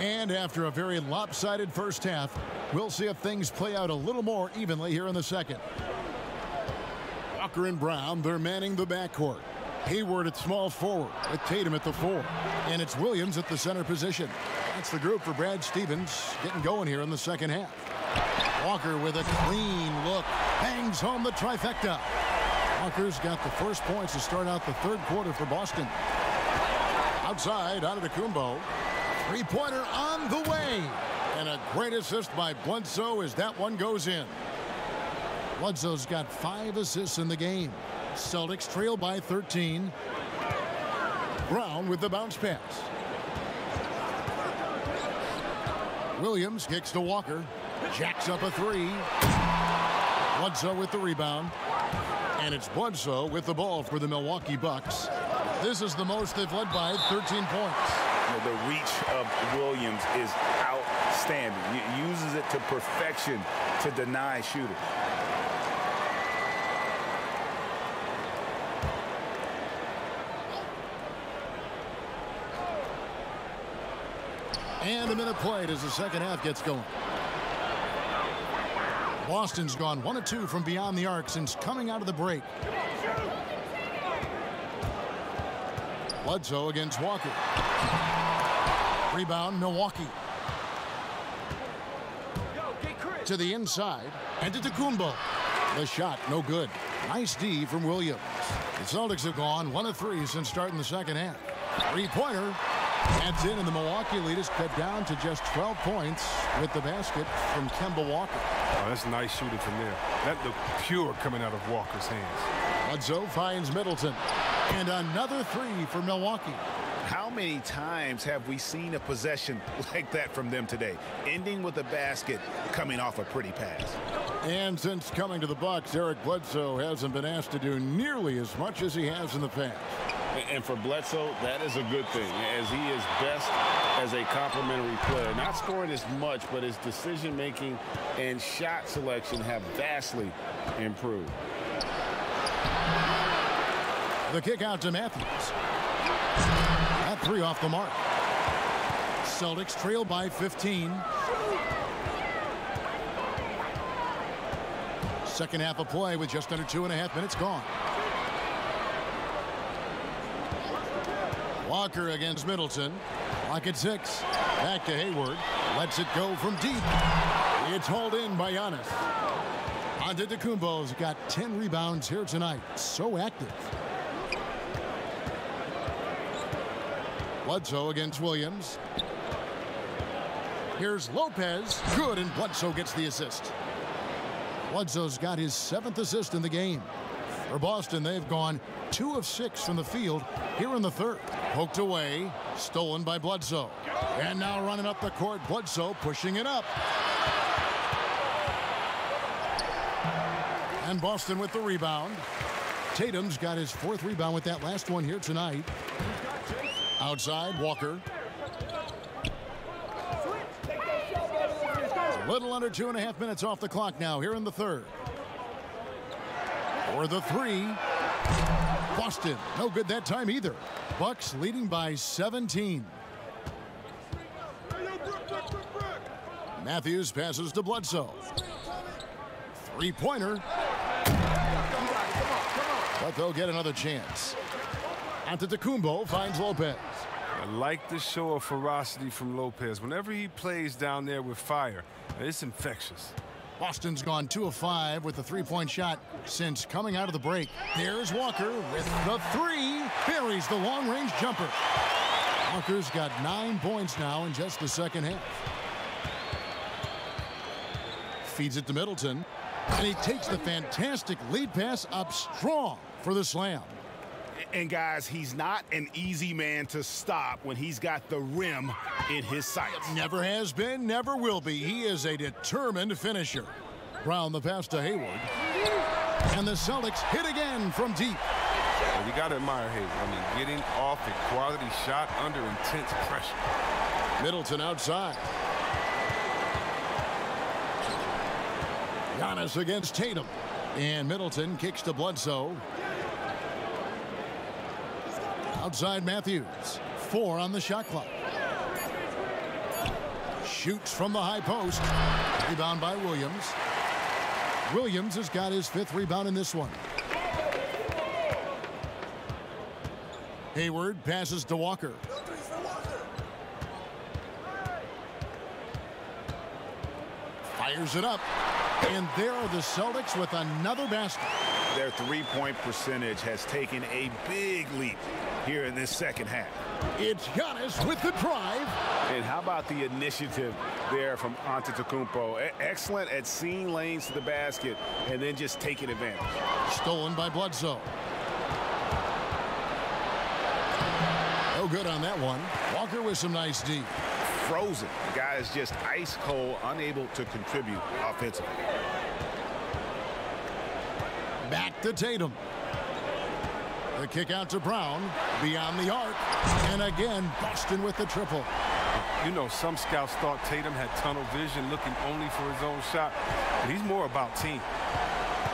And after a very lopsided first half, we'll see if things play out a little more evenly here in the second. Walker and Brown, they're manning the backcourt. Hayward at small forward, with Tatum at the 4. And it's Williams at the center position. That's the group for Brad Stevens getting going here in the second half. Walker with a clean look, bangs home the trifecta. Walker's got the first points to start out the third quarter for Boston. Outside, Antetokounmpo. Three-pointer on the way. And a great assist by Bledsoe as that one goes in. Bledsoe's got 5 assists in the game. Celtics trail by 13. Brown with the bounce pass. Williams kicks to Walker. Jacks up a 3. Bledsoe with the rebound. And it's Bledsoe with the ball for the Milwaukee Bucks. This is the most they've led by 13 points. The reach of Williams is outstanding. He uses it to perfection to deny shooters. And a minute played as the second half gets going. Boston's gone 1 of 2 from beyond the arc since coming out of the break. Bledsoe against Walker. Rebound, Milwaukee. To the inside, and to Tacumbo. The shot, no good. Nice D from Williams. The Celtics have gone 1 of 3 since starting the second half. 3-pointer. That's in, and the Milwaukee lead is cut down to just 12 points with the basket from Kemba Walker. Oh, that's nice shooting from there. That looked pure coming out of Walker's hands. Bledsoe finds Middleton. And another 3 for Milwaukee. How many times have we seen a possession like that from them today, ending with a basket coming off a pretty pass? And since coming to the Bucks, Eric Bledsoe hasn't been asked to do nearly as much as he has in the past. And for Bledsoe, that is a good thing, as he is best as a complementary player. Not scoring as much, but his decision-making and shot selection have vastly improved. The kick out to Matthews. That 3 off the mark. Celtics trail by 15. Second half of play with just under 2.5 minutes gone. Walker against Middleton. Clock at 6. Back to Hayward. Lets it go from deep. It's hauled in by Giannis. Antetokounmpo's got 10 rebounds here tonight. So active. Bledsoe against Williams. Here's Lopez. Good, and Bledsoe gets the assist. Bledsoe's got his 7th assist in the game. For Boston, they've gone 2 of 6 from the field here in the third. Poked away, stolen by Bledsoe. And now running up the court, Bledsoe pushing it up. And Boston with the rebound. Tatum's got his 4th rebound with that last one here tonight. Outside, Walker. A little under 2.5 minutes off the clock now here in the third. For the 3. Boston, no good that time either. Bucks leading by 17. Matthews passes to Bledsoe. 3-pointer. But they'll get another chance. Antetokounmpo finds Lopez. I like the show of ferocity from Lopez. Whenever he plays down there with fire, it's infectious. Boston's gone 2 of 5 with the 3-point shot since coming out of the break. There's Walker with the 3. Buries the long-range jumper. Walker's got 9 points now in just the second half. Feeds it to Middleton. And he takes the fantastic lead pass up strong for the slam. And guys, he's not an easy man to stop when he's got the rim in his sights. Never has been, never will be. He is a determined finisher. Brown the pass to Hayward. And the Celtics hit again from deep. Well, you got to admire Hayward. I mean, getting off a quality shot under intense pressure. Middleton outside. Giannis against Tatum. And Middleton kicks to Bledsoe. Outside Matthews. 4 on the shot clock. Shoots from the high post. Rebound by Williams. Williams has got his 5th rebound in this one. Hayward passes to Walker. Fires it up. And there are the Celtics with another basket. Their 3-point percentage has taken a big leap here in this second half. It's Giannis with the drive. And how about the initiative there from Antetokounmpo. Excellent at seeing lanes to the basket and then just taking advantage. Stolen by Bledsoe. No good on that one. Walker with some nice D. Frozen. The guy is just ice cold, unable to contribute offensively. Back to Tatum. The kick out to Brown. Beyond the arc. And again, Boston with the triple. You know, some scouts thought Tatum had tunnel vision, looking only for his own shot. But he's more about team.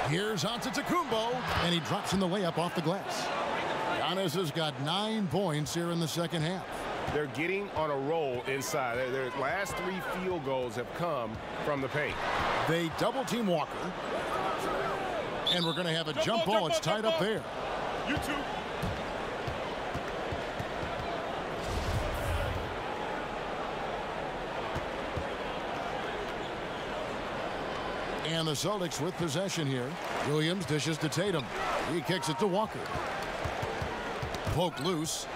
Here's Antetokounmpo, and he drops in the layup off the glass. Giannis has got 9 points here in the second half. They're getting on a roll inside. Their last 3 field goals have come from the paint. They double-team Walker. And we're going to have a jump ball. It's tied up there. You too. And the Celtics with possession here. Williams dishes to Tatum. He kicks it to Walker. Poke loose.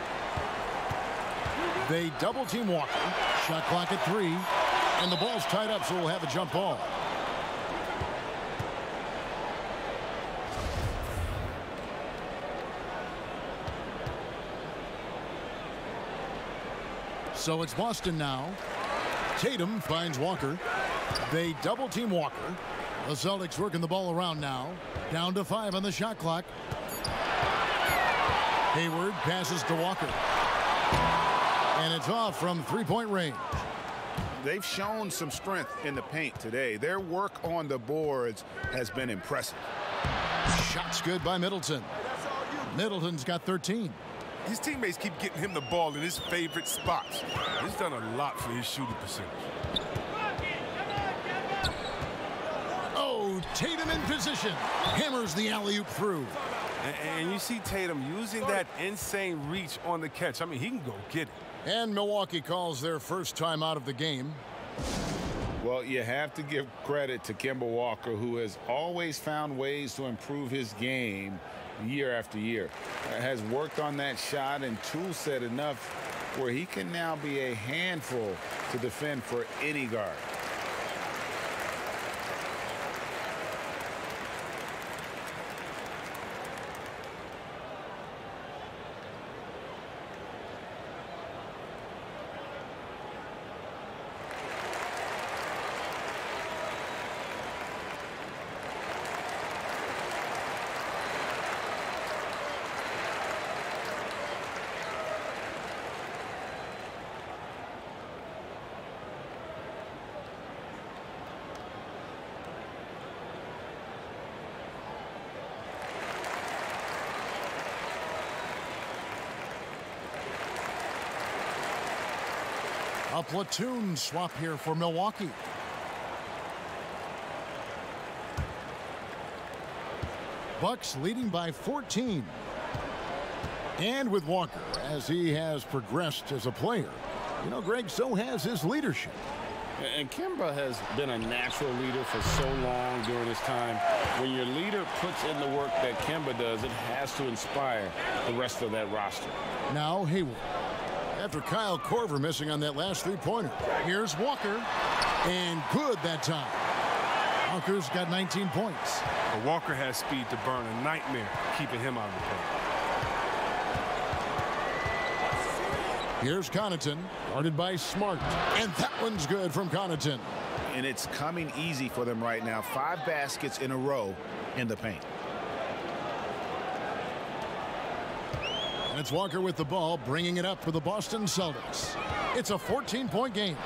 They double-team Walker. Shot clock at 3. And the ball's tied up, so we'll have a jump ball. So it's Boston now. Tatum finds Walker. They double-team Walker. The Celtics working the ball around now. Down to 5 on the shot clock. Hayward passes to Walker. And it's off from 3-point range. They've shown some strength in the paint today. Their work on the boards has been impressive. Shots good by Middleton. Middleton's got 13. His teammates keep getting him the ball in his favorite spots. He's done a lot for his shooting percentage. Oh, Tatum in position. Hammers the alley-oop through. And you see Tatum using that insane reach on the catch. I mean, he can go get it. And Milwaukee calls their first time out of the game. Well, you have to give credit to Kemba Walker, who has always found ways to improve his game year after year. Has worked on that shot and tool set enough where he can now be a handful to defend for any guard. A platoon swap here for Milwaukee. Bucks leading by 14. And with Walker, as he has progressed as a player, you know, Greg, so has his leadership. And Kemba has been a natural leader for so long during his time. When your leader puts in the work that Kemba does, it has to inspire the rest of that roster. Now Hayward. After Kyle Korver missing on that last 3-pointer. Here's Walker. And good that time. Walker's got 19 points. But Walker has speed to burn. A nightmare keeping him out of the paint. Here's Connaughton, guarded by Smart. And that one's good from Connaughton. And it's coming easy for them right now. 5 baskets in a row in the paint. And it's Walker with the ball, bringing it up for the Boston Celtics. It's a 14-point game.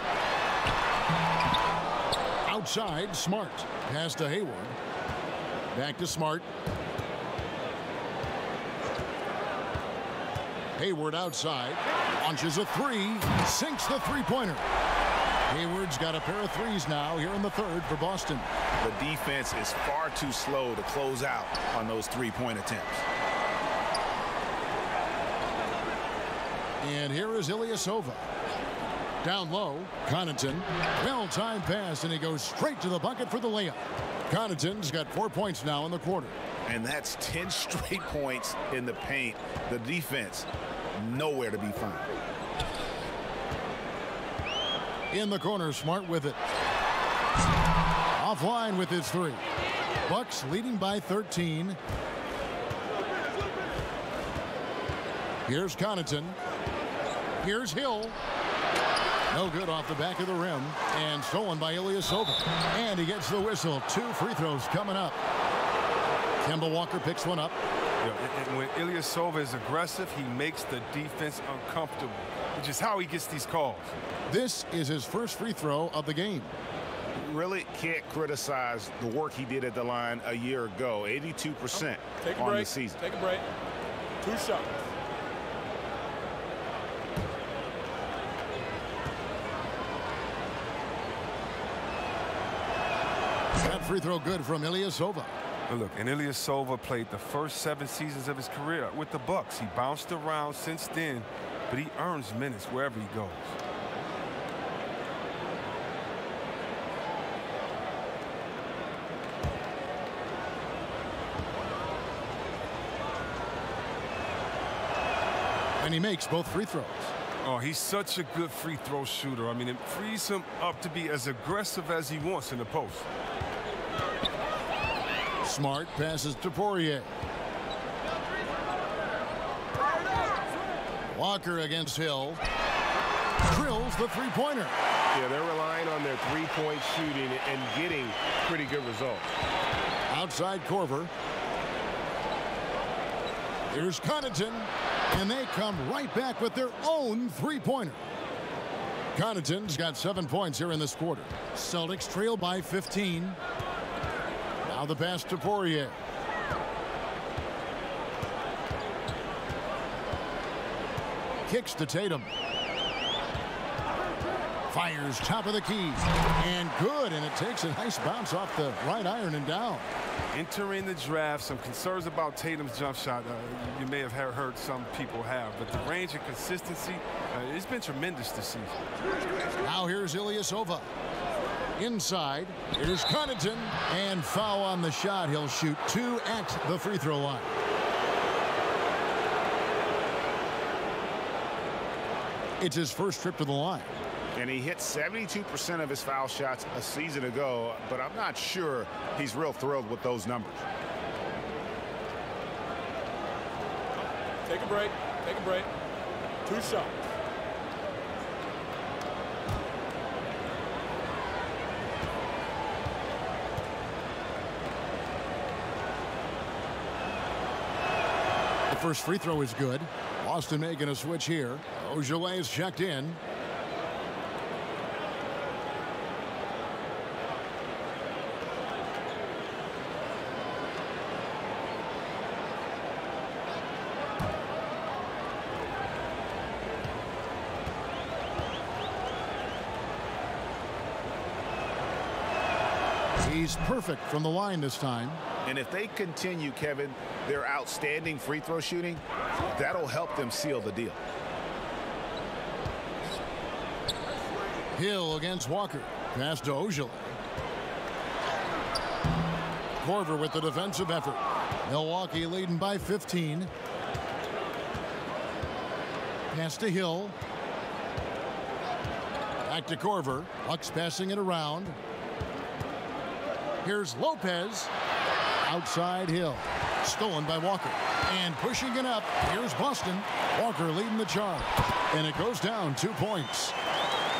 Outside, Smart. Pass to Hayward. Back to Smart. Hayward outside. Launches a 3. Sinks the 3-pointer. Hayward's got a pair of 3s now here in the 3rd for Boston. The defense is far too slow to close out on those 3-point attempts. And here is Ilyasova. Down low, Connaughton. Well-timed pass, and he goes straight to the bucket for the layup. Connaughton's got 4 points now in the quarter. And that's 10 straight points in the paint. The defense, nowhere to be found. In the corner, Smart with it. Offline with his three. Bucks leading by 13. Here's Connaughton. Here's Hill. No good off the back of the rim. And stolen by Ilyasova. And he gets the whistle. 2 free throws coming up. Kemba Walker picks one up. And when Ilyasova is aggressive, he makes the defense uncomfortable, which is how he gets these calls. This is his first free throw of the game. Really can't criticize the work he did at the line a year ago. 82% on the season. Take a break. 2 shots. That free throw good from Ilyasova. But look, and Ilyasova played the first 7 seasons of his career with the Bucks. He bounced around since then, but he earns minutes wherever he goes. And he makes both free throws. Oh, he's such a good free throw shooter. I mean, it frees him up to be as aggressive as he wants in the post. Smart passes to Poirier. Walker against Hill. Drills the three-pointer. Yeah, they're relying on their three-point shooting and getting pretty good results. Outside Korver. Here's Connaughton. And they come right back with their own three-pointer. Connaughton's got 7 points here in this quarter. Celtics trail by 15. Now the pass to Poirier. Kicks to Tatum. Fires top of the key. And good, and it takes a nice bounce off the right iron and down. Entering the draft, some concerns about Tatum's jump shot. You may have heard some people have, but the range and consistency, it's been tremendous this season. Now here's Ilyasova. Inside, here's Connaughton, and foul on the shot. He'll shoot 2 at the free throw line. It's his first trip to the line. And he hit 72% of his foul shots a season ago, but I'm not sure he's real thrilled with those numbers. Take a break. Take a break. 2 shots. The first free throw is good. Boston making a switch here. Ogilvy is checked in. He's perfect from the line this time. And if they continue, Kevin, their outstanding free throw shooting, that'll help them seal the deal. Hill against Walker. Pass to Ogilvy. Korver with the defensive effort. Milwaukee leading by 15. Pass to Hill. Back to Korver. Bucks passing it around. Here's Lopez. Outside Hill. Stolen by Walker. And pushing it up. Here's Boston. Walker leading the charge. And it goes down 2 points.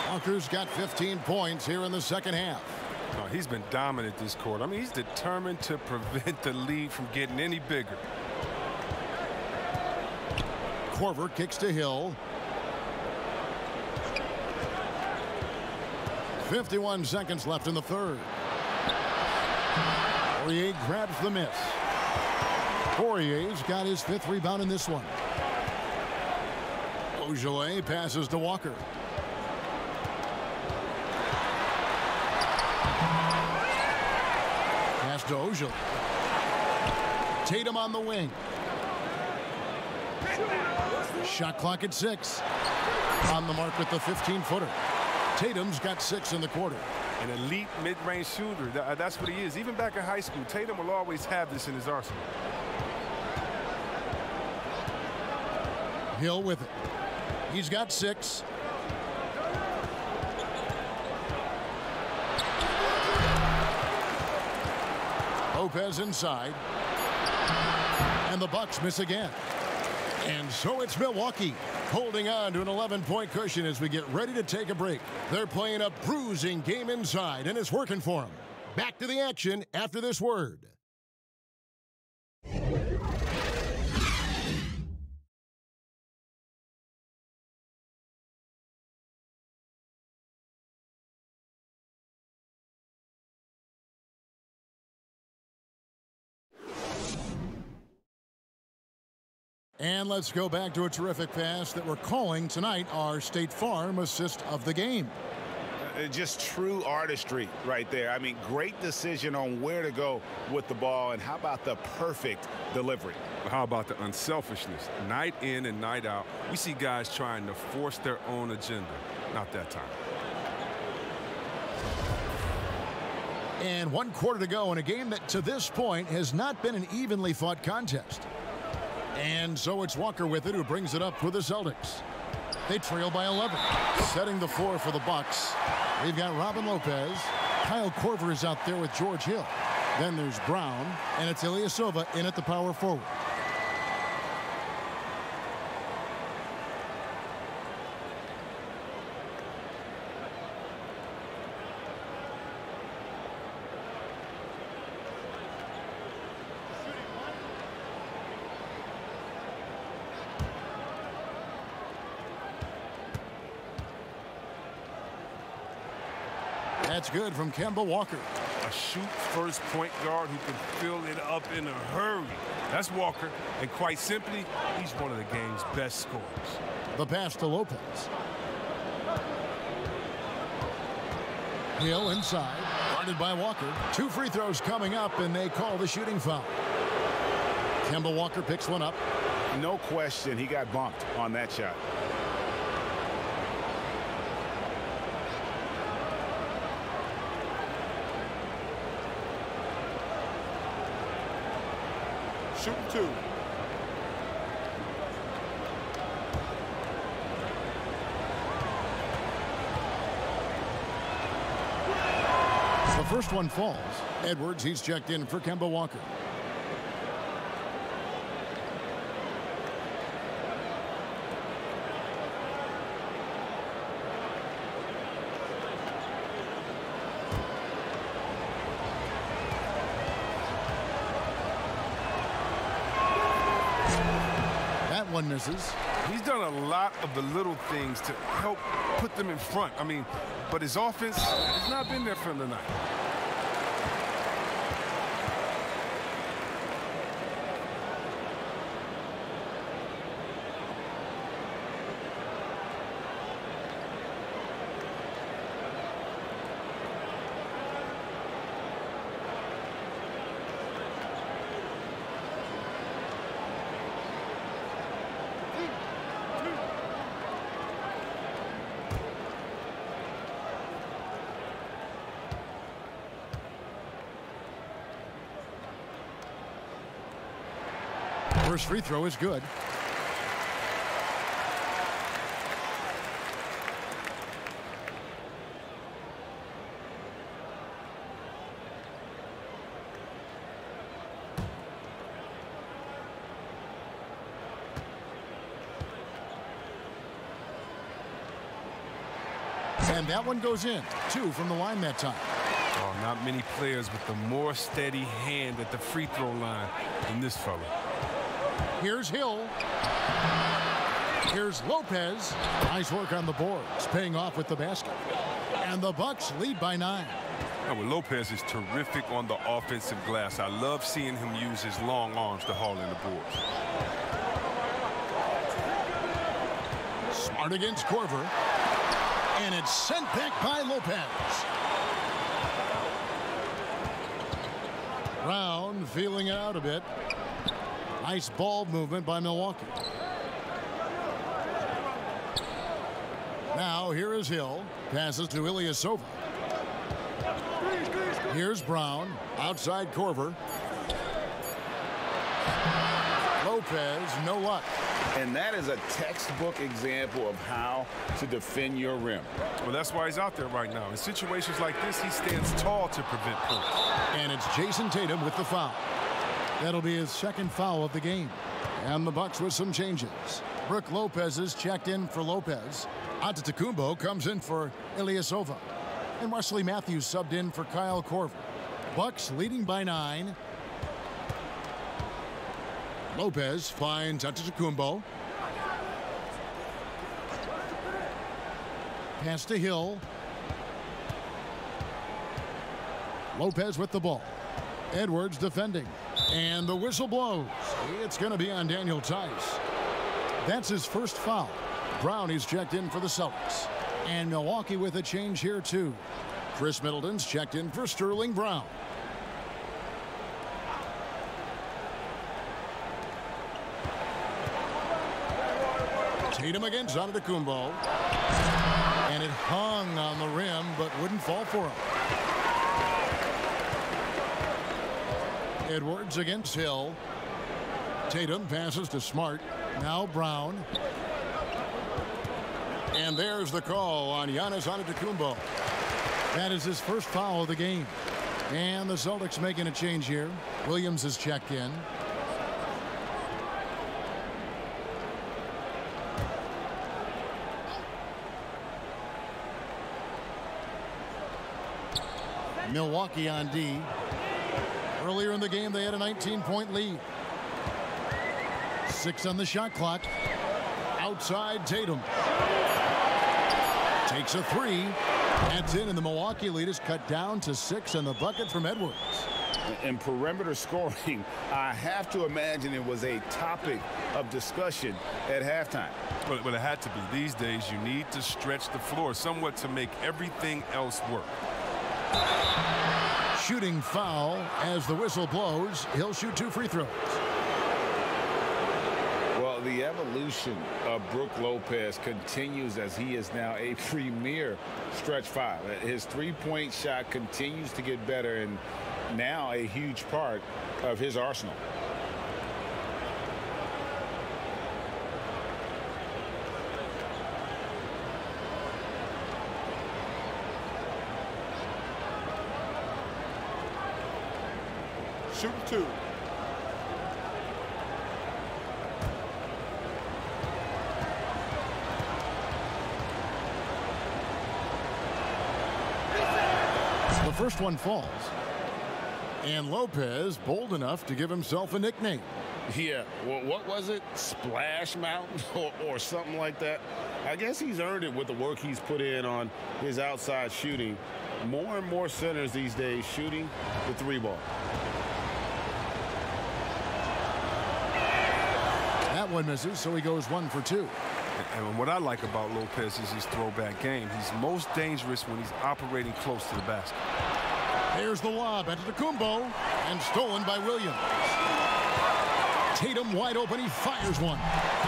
Walker's got 15 points here in the second half. Oh, he's been dominant this quarter. I mean, he's determined to prevent the lead from getting any bigger. Korver kicks to Hill. 51 seconds left in the third. Poirier grabs the miss. Poirier's got his 5th rebound in this one. Ogilvy passes to Walker. Pass to Ogilvy. Tatum on the wing. Shot clock at 6. On the mark with the 15-footer. Tatum's got 6 in the quarter. An elite mid-range shooter. That's what he is. Even back in high school, Tatum will always have this in his arsenal. Hill with it. He's got 6. Lopez inside. And the Bucks miss again. And so it's Milwaukee holding on to an 11-point cushion as we get ready to take a break. They're playing a bruising game inside, and it's working for them. Back to the action after this word. And let's go back to a terrific pass that we're calling tonight our State Farm assist of the game. Just true artistry right there. I mean, great decision on where to go with the ball, and how about the perfect delivery? How about the unselfishness? Night in and night out, we see guys trying to force their own agenda. Not that time. And 1 quarter to go in a game that to this point has not been an evenly fought contest. And so it's Walker with it, who brings it up for the Celtics. They trail by 11. Setting the floor for the Bucks. They've got Robin Lopez. Kyle Korver is out there with George Hill. Then there's Brown, and it's Ilyasova in at the power forward. That's good from Kemba Walker. A shoot-first point guard who can fill it up in a hurry. That's Walker, and quite simply, he's one of the game's best scorers. The pass to Lopez. Hill inside, guarded by Walker. 2 free throws coming up, and they call the shooting foul. Kemba Walker picks one up. No question, he got bumped on that shot. Shooting 2. The first one falls. Edwards, he's checked in for Kemba Walker. One misses. He's done a lot of the little things to help put them in front. I mean, but his offense has not been there for him tonight. First free throw is good. And that one goes in. 2 from the line that time. Oh, not many players with a more steady hand at the free throw line than this fella. Here's Hill. Here's Lopez. Nice work on the boards, paying off with the basket. And the Bucks lead by 9. Well, Lopez is terrific on the offensive glass. I love seeing him use his long arms to haul in the boards. Smart against Korver. And it's sent back by Lopez. Brown feeling it out a bit. Nice ball movement by Milwaukee. Now here is Hill. Passes to Ilyasova. Here's Brown. Outside Korver. Lopez, no luck. And that is a textbook example of how to defend your rim. Well, that's why he's out there right now. In situations like this, he stands tall to prevent points. And it's Jason Tatum with the foul. That'll be his second foul of the game. And the Bucks with some changes. Brook Lopez is checked in for Lopez. Antetokounmpo comes in for Ilyasova. And Wesley Matthews subbed in for Kyle Korver. Bucks leading by 9. Lopez finds Antetokounmpo. Pass to Hill. Lopez with the ball. Edwards defending. And the whistle blows. It's going to be on Daniel Tice. That's his first foul. Brown is checked in for the Celtics. And Milwaukee with a change here too. Chris Middleton's checked in for Sterling Brown. Tatum against Antetokounmpo. And it hung on the rim but wouldn't fall for him. Edwards against Hill. Tatum passes to Smart. Now Brown. And there's the call on Giannis Antetokounmpo. That is his first foul of the game. And the Celtics making a change here. Williams is checked in. Milwaukee on D. Earlier in the game, they had a 19-point lead. 6 on the shot clock. Outside Tatum. Takes a 3. That's in, and the Milwaukee lead is cut down to 6 and the bucket from Edwards. In perimeter scoring, I have to imagine it was a topic of discussion at halftime. But it had to be. These days, you need to stretch the floor somewhat to make everything else work. Shooting foul as the whistle blows. He'll shoot 2 free throws. Well, the evolution of Brook Lopez continues as he is now a premier stretch 5. His three-point shot continues to get better and now a huge part of his arsenal. Shoot 2. The first one falls. And Lopez bold enough to give himself a nickname. Yeah, well, what was it? Splash Mountain or something like that? I guess he's earned it with the work he's put in on his outside shooting. More and more centers these days shooting the 3-ball. That one misses, so he goes 1 for 2. And what I like about Lopez is his throwback game. He's most dangerous when he's operating close to the basket. There's the lob at Antetokounmpo and stolen by Williams. Tatum wide open. He fires one.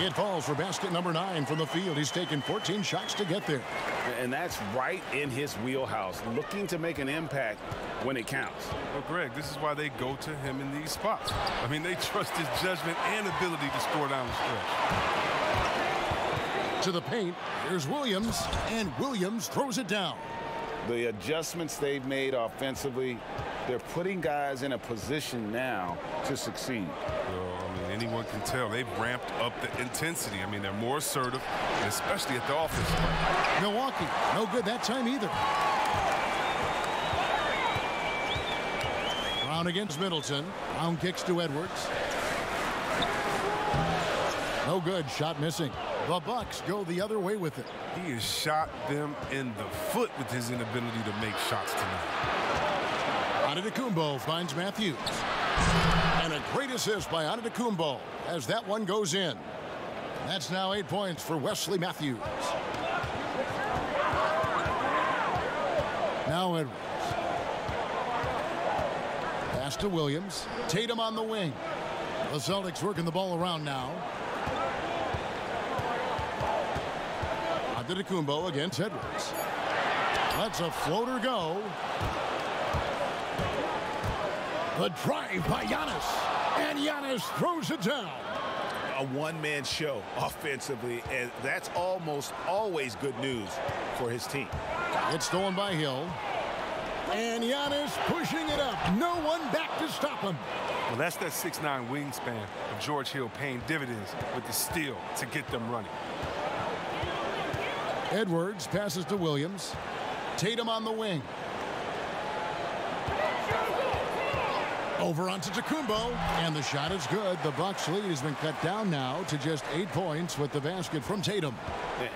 It falls for basket number 9 from the field. He's taken 14 shots to get there. And that's right in his wheelhouse, looking to make an impact when it counts. Well, Greg, this is why they go to him in these spots. I mean, they trust his judgment and ability to score down the stretch. To the paint, here's Williams, and Williams throws it down. The adjustments they've made offensively, they're putting guys in a position now to succeed. Well, I mean, anyone can tell they've ramped up the intensity. I mean, they're more assertive, especially at the offensive end. Milwaukee, no good that time either. Brown against Middleton. Brown kicks to Edwards. No good, shot missing. The Bucks go the other way with it. He has shot them in the foot with his inability to make shots tonight. Antetokounmpo finds Matthews. And a great assist by Antetokounmpo as that one goes in. That's now 8 points for Wesley Matthews. Now Edwards. Pass to Williams. Tatum on the wing. The Celtics working the ball around now. Antetokounmpo against Edwards. Lets a floater go. The drive by Giannis. And Giannis throws it down. a one-man show offensively, and that's almost always good news for his team. It's stolen by Hill. And Giannis pushing it up. No one back to stop him. Well, that's that 6'9" wingspan of George Hill paying dividends with the steal to get them running. Edwards passes to Williams. Tatum on the wing. Over onto Tacumbo, and the shot is good. The Bucks lead has been cut down now to just 8 points with the basket from Tatum.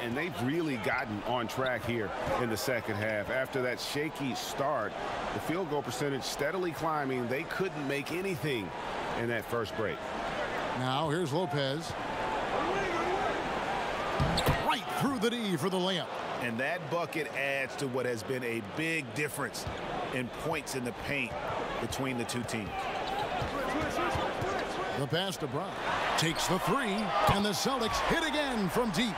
And they've really gotten on track here in the second half. After that shaky start, the field goal percentage steadily climbing. They couldn't make anything in that first break. Now here's Lopez. Right through the D for the layup. And that bucket adds to what has been a big difference in points in the paint between the two teams. The pass to Brown. Takes the three, and the Celtics hit again from deep.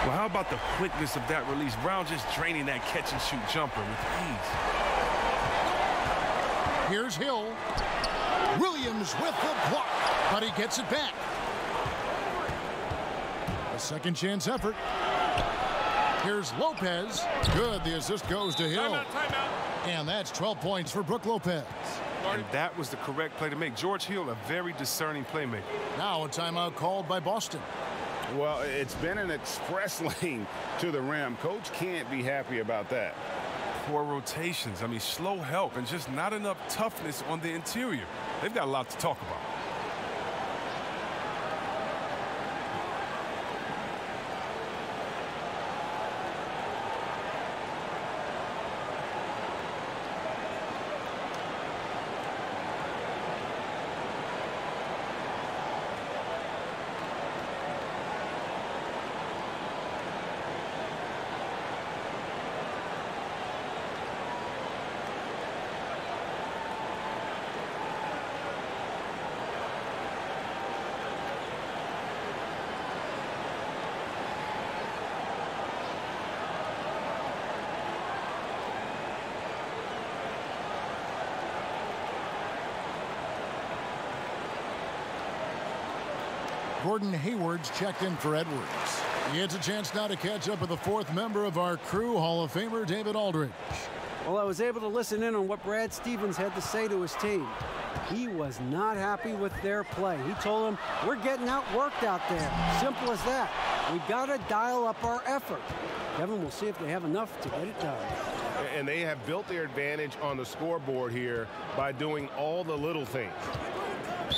Well, how about the quickness of that release? Brown just draining that catch-and-shoot jumper with ease. Here's Hill. Williams with the block, but he gets it back. A second chance effort. Here's Lopez. Good. The assist goes to Hill. Timeout. And that's 12 points for Brook Lopez. And that was the correct play to make. George Hill, a very discerning playmaker. Now a timeout called by Boston. Well, it's been an express lane to the rim. Coach can't be happy about that. Poor rotations. I mean, slow help and just not enough toughness on the interior. They've got a lot to talk about. Gordon Hayward's checked in for Edwards. He gets a chance now to catch up with the fourth member of our crew, Hall of Famer David Aldridge. Well, I was able to listen in on what Brad Stevens had to say to his team. He was not happy with their play. He told them, we're getting outworked out there. Simple as that. We got to dial up our effort. Kevin, we'll see if they have enough to get it done. And they have built their advantage on the scoreboard here by doing all the little things.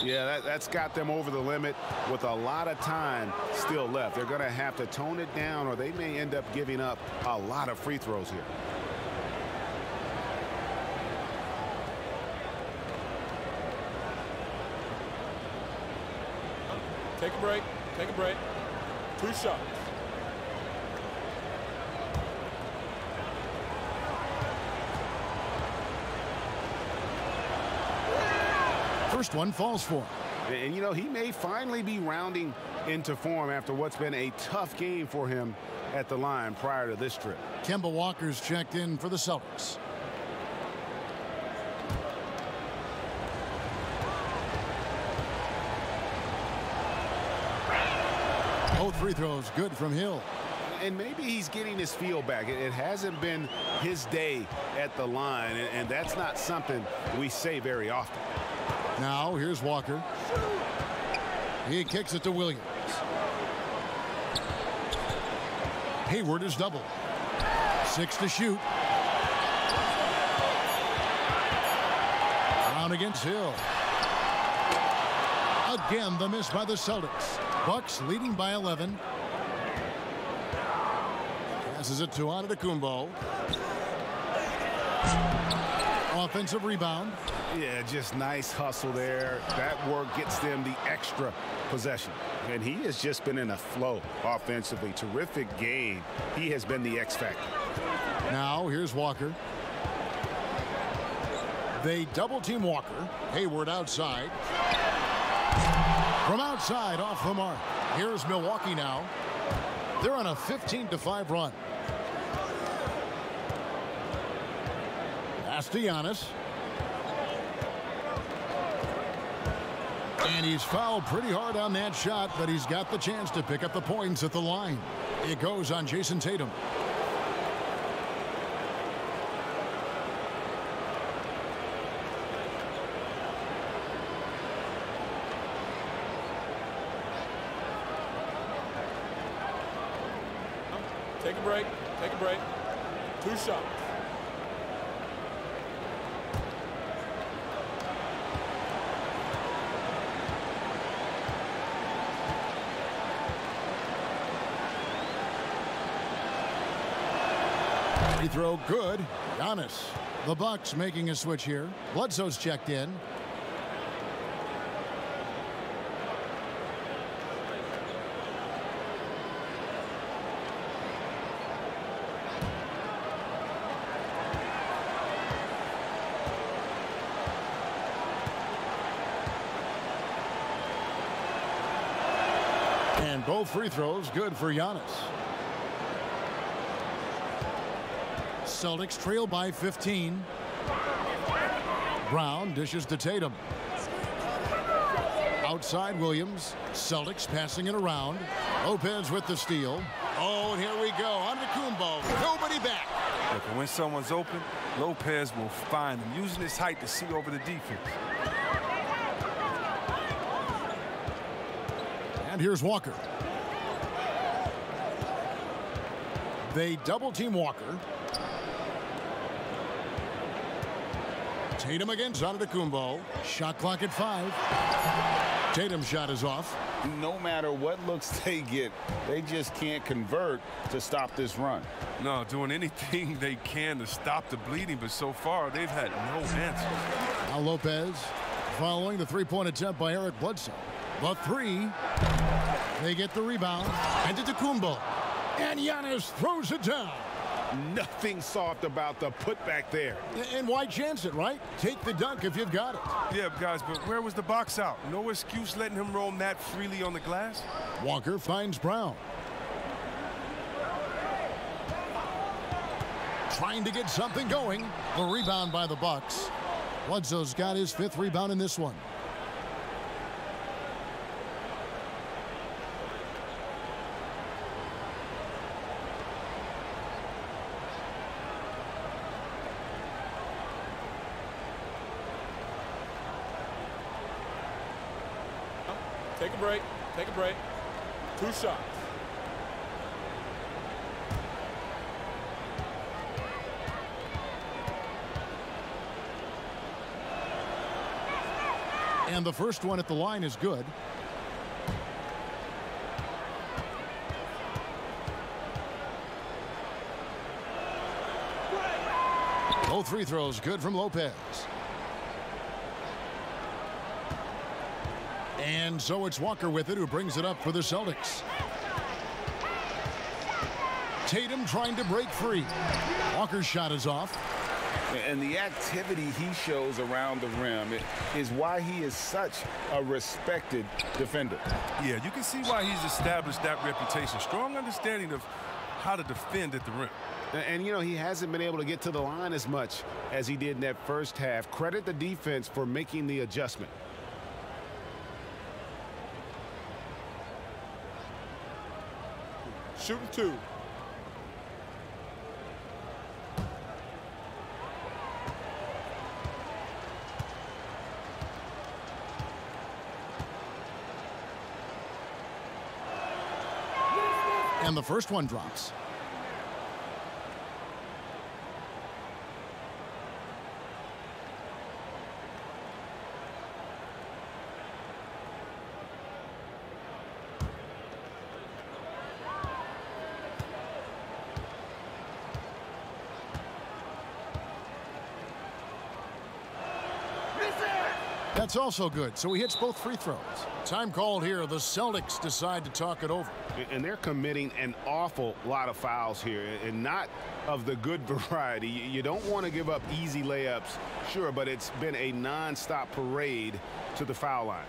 Yeah, that's got them over the limit with a lot of time still left. They're going to have to tone it down, or they may end up giving up a lot of free throws here. Take a break. Take a break. 2 shots. First one falls for him. And, you know, he may finally be rounding into form after what's been a tough game for him at the line prior to this trip. Kemba Walker's checked in for the Celtics. Both free throws good from Hill. And maybe he's getting his feel back. It hasn't been his day at the line, and that's not something we say very often. Now here's Walker. He kicks it to Williams. Hayward is doubled. 6 to shoot. Brown against Hill. Again, the miss by the Celtics. Bucks leading by 11. Passes it to Antetokounmpo. Offensive rebound. Yeah, just nice hustle there. That work gets them the extra possession. And he has just been in a flow offensively. Terrific game. He has been the X factor. Now here's Walker. They double team Walker. Hayward outside. From outside off the mark. Here's Milwaukee now. They're on a 15-5 run. Pass to Giannis. And he's fouled pretty hard on that shot, but he's got the chance to pick up the points at the line. It goes on Jason Tatum. Take a break. Take a break. 2 shots. Free throw good. Giannis. The Bucks making a switch here. Bledsoe's checked in. And both free throws good for Giannis. Celtics trail by 15. Brown dishes to Tatum. Outside Williams. Celtics passing it around. Lopez with the steal. Oh, and here we go. Antetokounmpo. Nobody back. Look, when someone's open, Lopez will find him, using his height to see over the defense. And here's Walker. They double-team Walker. Tatum against Antetokounmpo. Shot clock at 5. Tatum's shot is off. No matter what looks they get, they just can't convert to stop this run. No, doing anything they can to stop the bleeding, but so far they've had no answer. Now Lopez following the three-point attempt by Eric Bledsoe. The 3. They get the rebound. Antetokounmpo. And Giannis throws it down. Nothing soft about the putback there. And why chance it, right? Take the dunk if you've got it. Yeah, guys, but where was the box out? No excuse letting him roam that freely on the glass. Walker finds Brown. Trying to get something going. The rebound by the Bucks. Bledsoe's got his 5th rebound in this one. Take a break. Take a break. 2 shots. And the first one at the line is good. Both free throws good from Lopez. And so it's Walker with it, who brings it up for the Celtics. Tatum trying to break free. Walker's shot is off. And the activity he shows around the rim is why he is such a respected defender. Yeah, you can see why he's established that reputation. Strong understanding of how to defend at the rim. And, you know, he hasn't been able to get to the line as much as he did in that first half. Credit the defense for making the adjustment. Shooting 2. And the first one drops. That's also good. So he hits both free throws. Time called here. The Celtics decide to talk it over. And they're committing an awful lot of fouls here, and not of the good variety. You don't want to give up easy layups, sure, but it's been a non-stop parade to the foul line.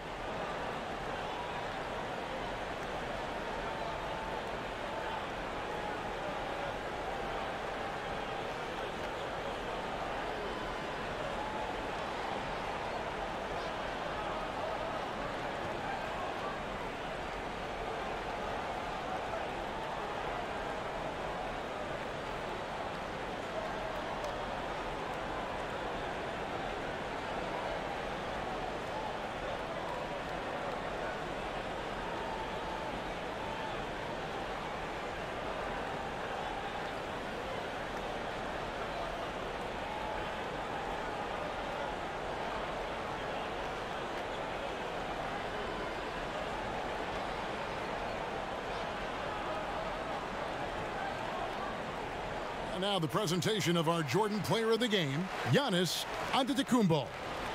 And now the presentation of our Jordan Player of the Game, Giannis Antetokounmpo.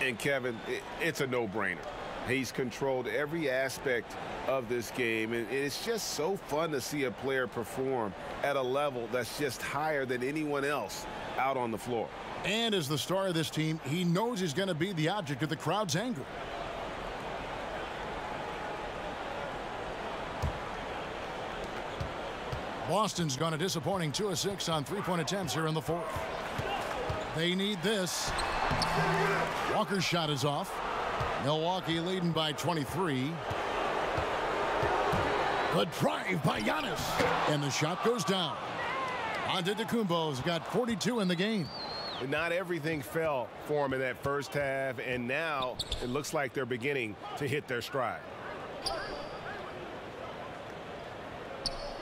And Kevin, it's a no-brainer. He's controlled every aspect of this game, and it's just so fun to see a player perform at a level that's just higher than anyone else out on the floor. And as the star of this team, he knows he's going to be the object of the crowd's anger. Boston's gone a disappointing 2 of 6 on three-point attempts here in the fourth. They need this. Walker's shot is off. Milwaukee leading by 23. The drive by Giannis. And the shot goes down. Antetokounmpo's got 42 in the game. Not everything fell for him in that first half, and now it looks like they're beginning to hit their stride.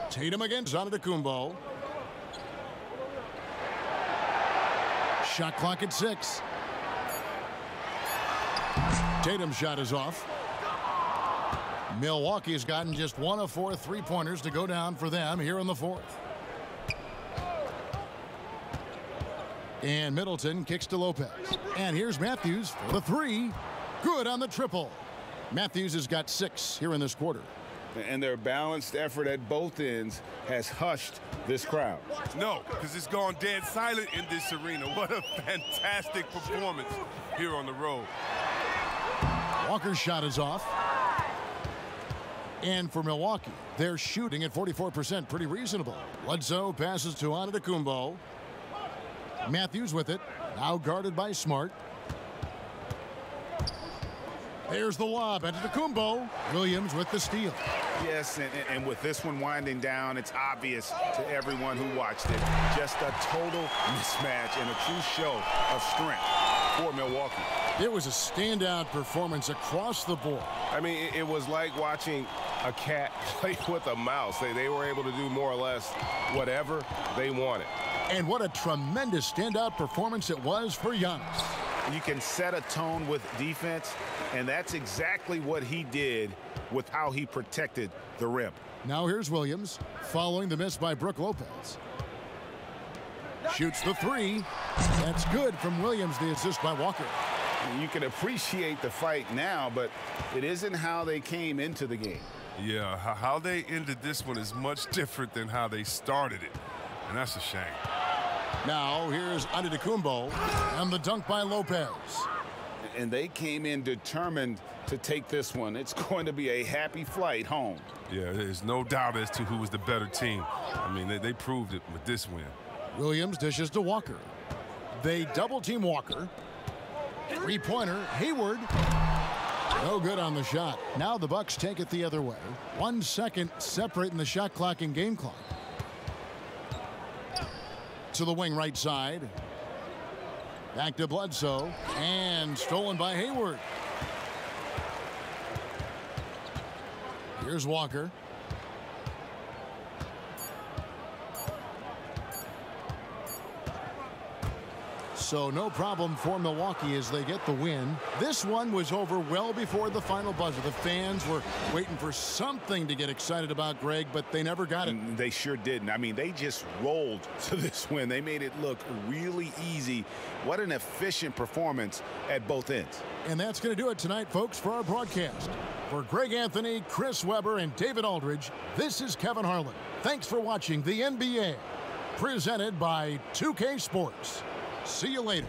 Tatum against Antetokounmpo. Shot clock at 6. Tatum's shot is off. Milwaukee has gotten just 1 of 4 three-pointers to go down for them here in the fourth. And Middleton kicks to Lopez. And here's Matthews for the 3. Good on the triple. Matthews has got 6 here in this quarter. And their balanced effort at both ends has hushed this crowd. No, because it's gone dead silent in this arena. What a fantastic performance here on the road. Walker's shot is off. And for Milwaukee, they're shooting at 44%, pretty reasonable. Bledsoe passes to Antetokounmpo. Matthews with it, now guarded by Smart. There's the lob. Antetokounmpo. Williams with the steal. Yes, and with this one winding down, it's obvious to everyone who watched it. Just a total mismatch and a true show of strength for Milwaukee. It was a standout performance across the board. I mean, it was like watching a cat play with a mouse. They were able to do more or less whatever they wanted. And what a tremendous standout performance it was for Giannis. You can set a tone with defense, and that's exactly what he did with how he protected the rim. Now here's Williams following the miss by Brook Lopez. Shoots the 3. That's good from Williams, the assist by Walker. You can appreciate the fight now, but it isn't how they came into the game. Yeah, how they ended this one is much different than how they started it, and that's a shame. Now here's Antetokounmpo and the dunk by Lopez. And they came in determined to take this one. It's going to be a happy flight home. Yeah, there's no doubt as to who was the better team. I mean, they proved it with this win. Williams dishes to Walker. They double-team Walker. Three-pointer, Hayward. No good on the shot. Now the Bucks take it the other way. 1 second separating the shot clock and game clock. To the wing right side. Back to Bledsoe. And stolen by Hayward. Here's Walker. So no problem for Milwaukee as they get the win. This one was over well before the final buzzer. The fans were waiting for something to get excited about, Greg, but they never got it. They sure didn't. I mean, they just rolled to this win. They made it look really easy. What an efficient performance at both ends. And that's going to do it tonight, folks, for our broadcast. For Greg Anthony, Chris Webber, and David Aldridge, this is Kevin Harlan. Thanks for watching the NBA, presented by 2K Sports. See you later.